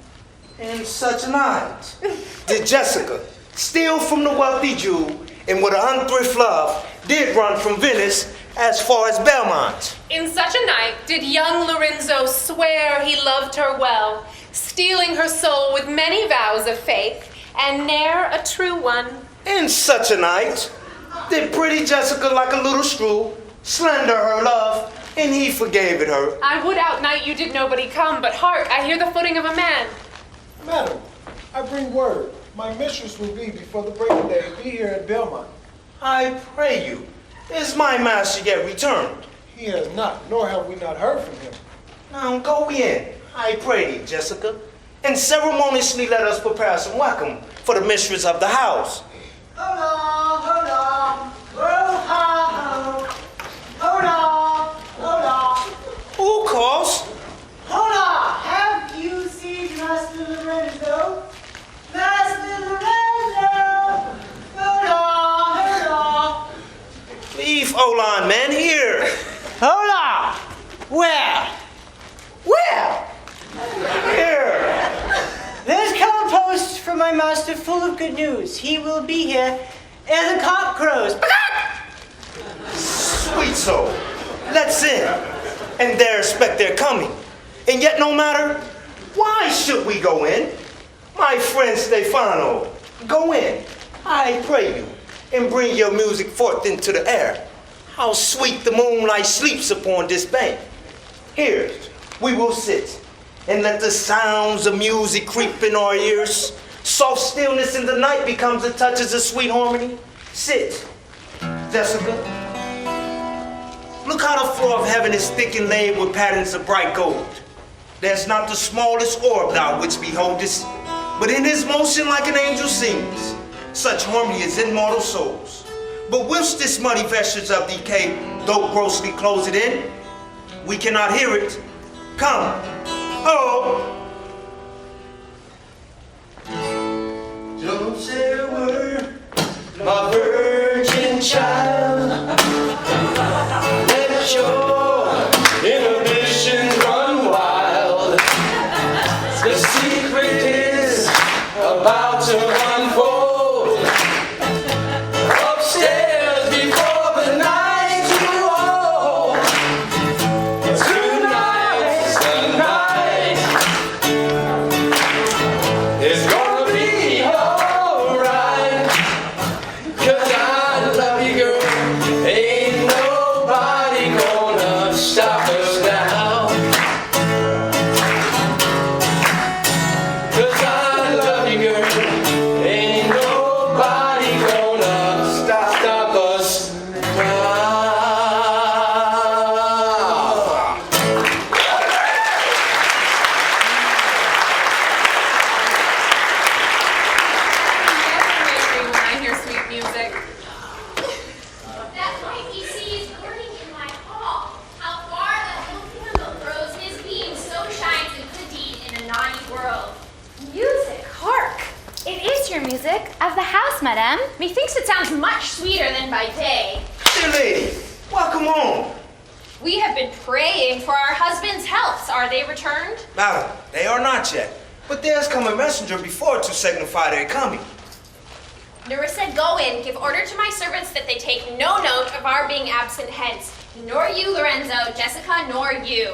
In such a night did Jessica steal from the wealthy Jew and with an unthrift love did run from Venice as far as Belmont. In such a night did young Lorenzo swear he loved her well, stealing her soul with many vows of faith, and ne'er a true one. In such a night did pretty Jessica like a little screw slender her love, and he forgave it her. I would outnight you did nobody come, but hark, I hear the footing of a man. Madam, I bring word. My mistress will be before the break of day be here at Belmont. I pray you, is my master yet returned? He has not, nor have we not heard from him. Now go in, I pray thee, Jessica, and ceremoniously let us prepare some welcome for the mistress of the house. Hold on, hold on. Hold on, hold on. Who calls? Hold on. Have you seen Master Lorenzo? Master Lorenzo! Hold on. Leave Olan, man, here. Hold on. Where? Here. There's come a post from my master full of good news. He will be here ere the cock crows. Sweet soul, let's in, and there expect their coming. And yet no matter, why should we go in? My friend Stefano, go in, I pray you, and bring your music forth into the air. How sweet the moonlight sleeps upon this bank. Here, we will sit, and let the sounds of music creep in our ears. Soft stillness in the night becomes the touches of sweet harmony. Sit, Jessica. Look how the floor of heaven is thick and laid with patterns of bright gold. There's not the smallest orb thou which beholdest, but in his motion like an angel sings, such harmony as immortal souls. But whilst this muddy vestures of decay, though grossly close it in, we cannot hear it. Come, oh! Don't say a word, my virgin child. Let your inhibitions run wild. The secret is about to unfold. Upstairs before the night too old. Tonight's the night. It's gonna be alright. 'Cause I love you, girl. Ain't nobody gonna stop us now. 'Cause I love you, girl. Ain't nobody gonna stop us now. When I hear sweet music. That white PC is burning in my hall. How far that little candle throws his beam so shines a good deed in a naughty world. Music, hark! It is your music of the house, madame. Methinks it sounds much sweeter than by day. Dear lady, welcome home. We have been praying for our husbands' healths. Are they returned? Madam, they are not yet, but there has come a messenger before to signify their coming. Nerissa, go in, give order to my servants that they take no note of our being absent hence. Nor you, Lorenzo, Jessica, nor you.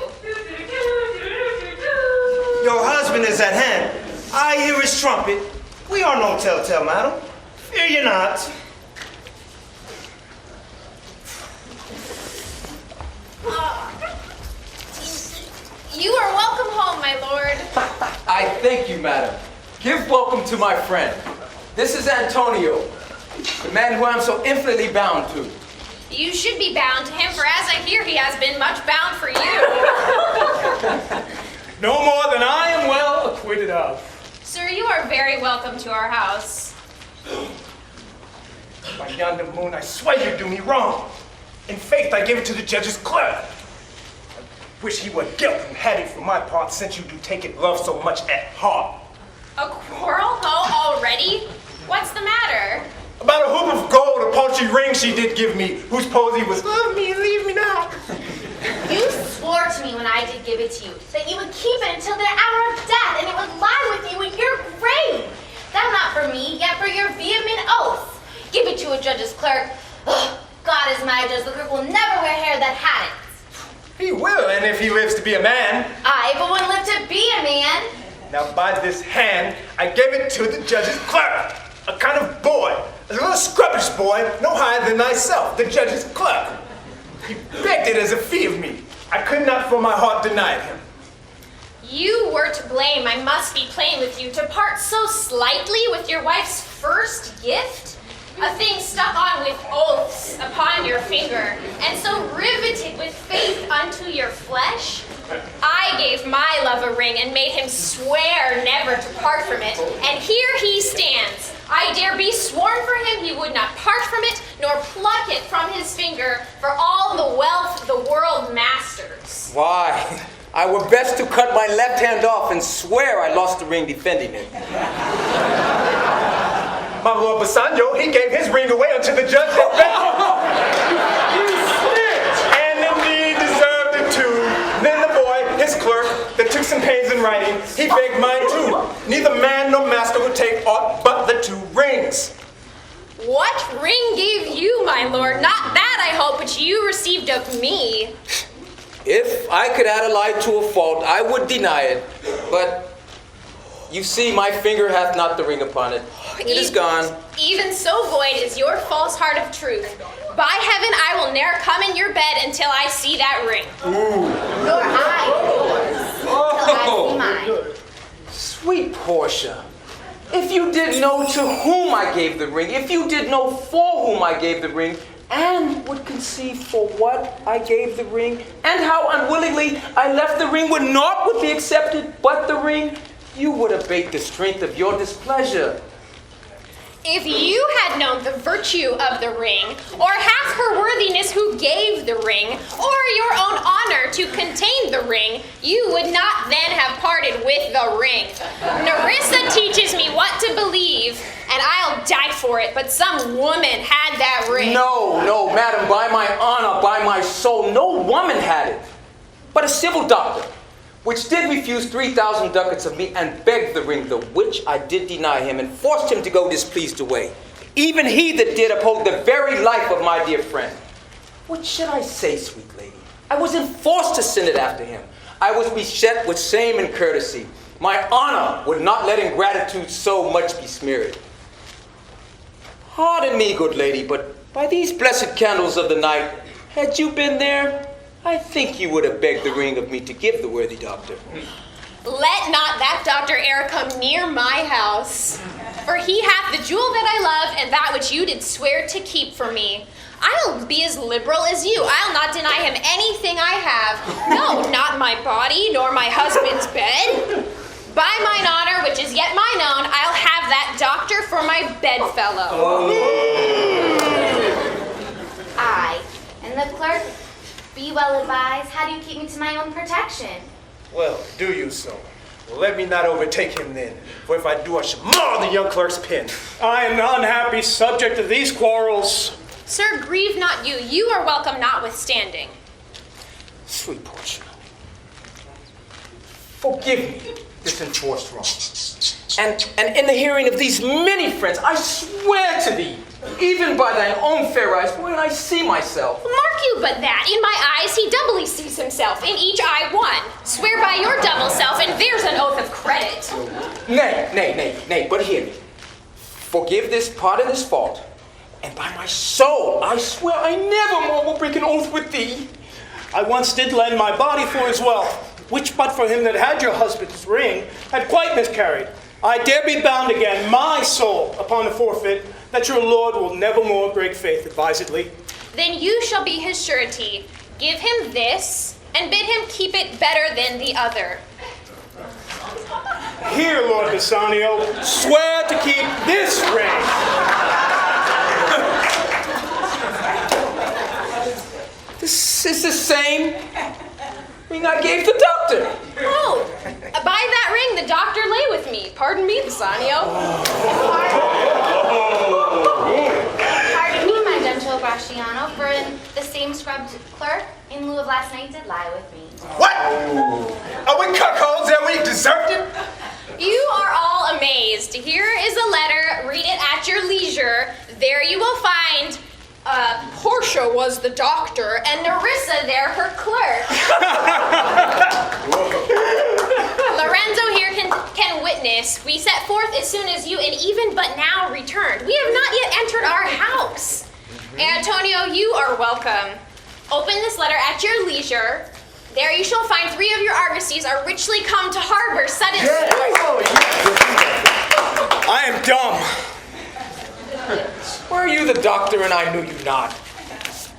Your husband is at hand. I hear his trumpet. We are no telltale, madam. Fear you not. You are welcome home, my lord. I thank you, madam. Give welcome to my friend. This is Antonio, the man who I'm so infinitely bound to. You should be bound to him, for as I hear, he has been much bound for you. No more than I am well acquitted of. Sir, you are very welcome to our house. By yonder moon, I swear you do me wrong. In faith, I give it to the judge's clerk. I wish he were guilt and had it for my part, since you do take it love so much at heart. A quarrel, ho, already? What's the matter? About a hoop of gold, a paltry ring she did give me, whose posy was, love me and leave me not. You swore to me when I did give it to you that you would keep it until the hour of death, and it would lie with you in your grave. That not for me, yet for your vehement oath. Give it to a judge's clerk. Ugh, God is my judge, the clerk will never wear hair that had it. He will, and if he lives to be a man. I but wouldn't live to be a man. Now by this hand, I gave it to the judge's clerk. A kind of boy, a little scrubbish boy, no higher than thyself, the judge's clerk. He begged it as a fee of me. I could not for my heart deny it him. You were to blame, I must be plain with you, to part so slightly with your wife's first gift? A thing stuck on with oaths upon your finger, and so riveted with faith unto your flesh? I gave my love a ring and made him swear never to part from it, and here he stands. I dare be sworn for him he would not part from it, nor pluck it from his finger for all the wealth the world masters. Why, I were best to cut my left hand off and swear I lost the ring defending it. My Lord Bassanio, he gave his ring away unto the judge that begged. You snitch! And indeed deserved it too. Then the boy, his clerk, that took some pains in writing, he begged mine too. Neither man nor master would take aught but the 2 rings. What ring gave you, my lord? Not that, I hope, which you received of me. If I could add a lie to a fault, I would deny it. But you see, my finger hath not the ring upon it. It is gone. Even so void is your false heart of truth. By heaven, I will ne'er come in your bed until I see that ring. Nor I yours, till I see mine. Sweet Portia, if you did know to whom I gave the ring, if you did know for whom I gave the ring, and would conceive for what I gave the ring, and how unwillingly I left the ring when naught would be accepted but the ring, you would abate the strength of your displeasure. If you had known the virtue of the ring, or half her worthiness who gave the ring, or your own honor to contain the ring, you would not then have parted with the ring. Nerissa teaches me what to believe, and I'll die for it, but some woman had that ring. No, madam, by my honor, by my soul, no woman had it, but a civil doctor, which did refuse 3,000 ducats of me and begged the ring, the which I did deny him and forced him to go displeased away. Even he that did uphold the very life of my dear friend. What should I say, sweet lady? I was enforced to send it after him. I was beset with shame and courtesy. My honor would not let ingratitude so much be smeared. Pardon me, good lady, but by these blessed candles of the night, had you been there, I think you would have begged the ring of me to give the worthy doctor. Let not that Dr. Eyre come near my house, for he hath the jewel that I love, and that which you did swear to keep for me. I'll be as liberal as you. I'll not deny him anything I have. No, not my body, nor my husband's bed. By mine honor, which is yet mine own, I'll have that doctor for my bedfellow. I and the clerk, be well advised. How do you keep me to my own protection? Well, do you so? Well, let me not overtake him then, for if I do, I shall mar the young clerk's pen. I am the unhappy subject of these quarrels. Sir, grieve not you. You are welcome notwithstanding. Sweet Portia, forgive me this enforced wrong. And in the hearing of these many friends, I swear to thee, even by thine own fair eyes, when I see myself. Mark you but that, in my eyes he doubly sees himself, in each eye one. Swear by your double self, and there's an oath of credit. Nay, but hear me. Forgive this part of this fault, and by my soul, I swear I never more will break an oath with thee. I once did lend my body for his wealth, which but for him that had your husband's ring, had quite miscarried. I dare be bound again, my soul, upon the forfeit, that your lord will never more break faith advisedly. Then you shall be his surety. Give him this, and bid him keep it better than the other. Here, Lord Bassanio, swear to keep this ring. This is the same ring I gave the doctor. Oh, by that ring the doctor lay with me. Pardon me, Bassanio. Pardon me, my gentle Gratiano, for the same scrubbed clerk in lieu of last night did lie with me. What? Are we cuckolds and we deserved it? You are all amazed. Here is a letter. Read it at your leisure. There you will find Portia was the doctor, and Nerissa there her clerk. Lorenzo here can witness. We set forth as soon as you and even but now returned. We have not yet entered our house. Antonio, you are welcome. Open this letter at your leisure. There you shall find 3 of your argosies are richly come to harbor suddenly. I am dumb. Were you the doctor and I knew you not?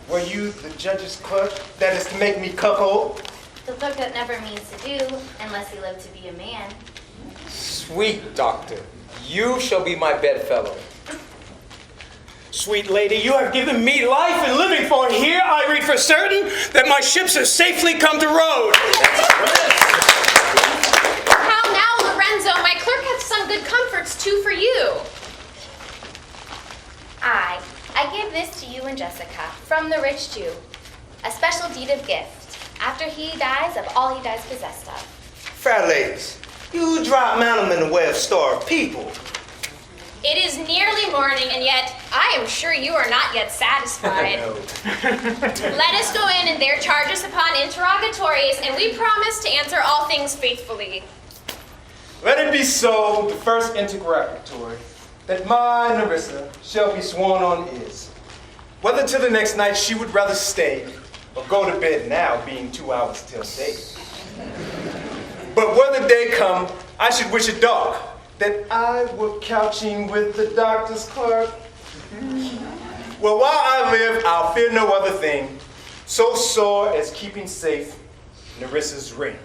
Were you the judge's clerk that is to make me cuckold? The clerk that never means to do, unless he live to be a man. Sweet doctor, you shall be my bedfellow. Sweet lady, you have given me life and living, for here I read for certain that my ships have safely come to road. How now, Lorenzo? My clerk hath some good comforts too for you. I give this to you and Jessica, from the rich Jew, a special deed of gift, after he dies of all he dies possessed of. Fair ladies, you drop Madam in the way of starved people. It is nearly morning, and yet I am sure you are not yet satisfied. Let us go in and there charge us upon interrogatories, and we promise to answer all things faithfully. Let it be so, the first interrogatory, that my Nerissa shall be sworn on is, whether till the next night she would rather stay, or go to bed now, being 2 hours till day. But whether day come, I should wish it dark, that I were couching with the doctor's clerk. Well, while I live, I'll fear no other thing, so sore as keeping safe Nerissa's ring.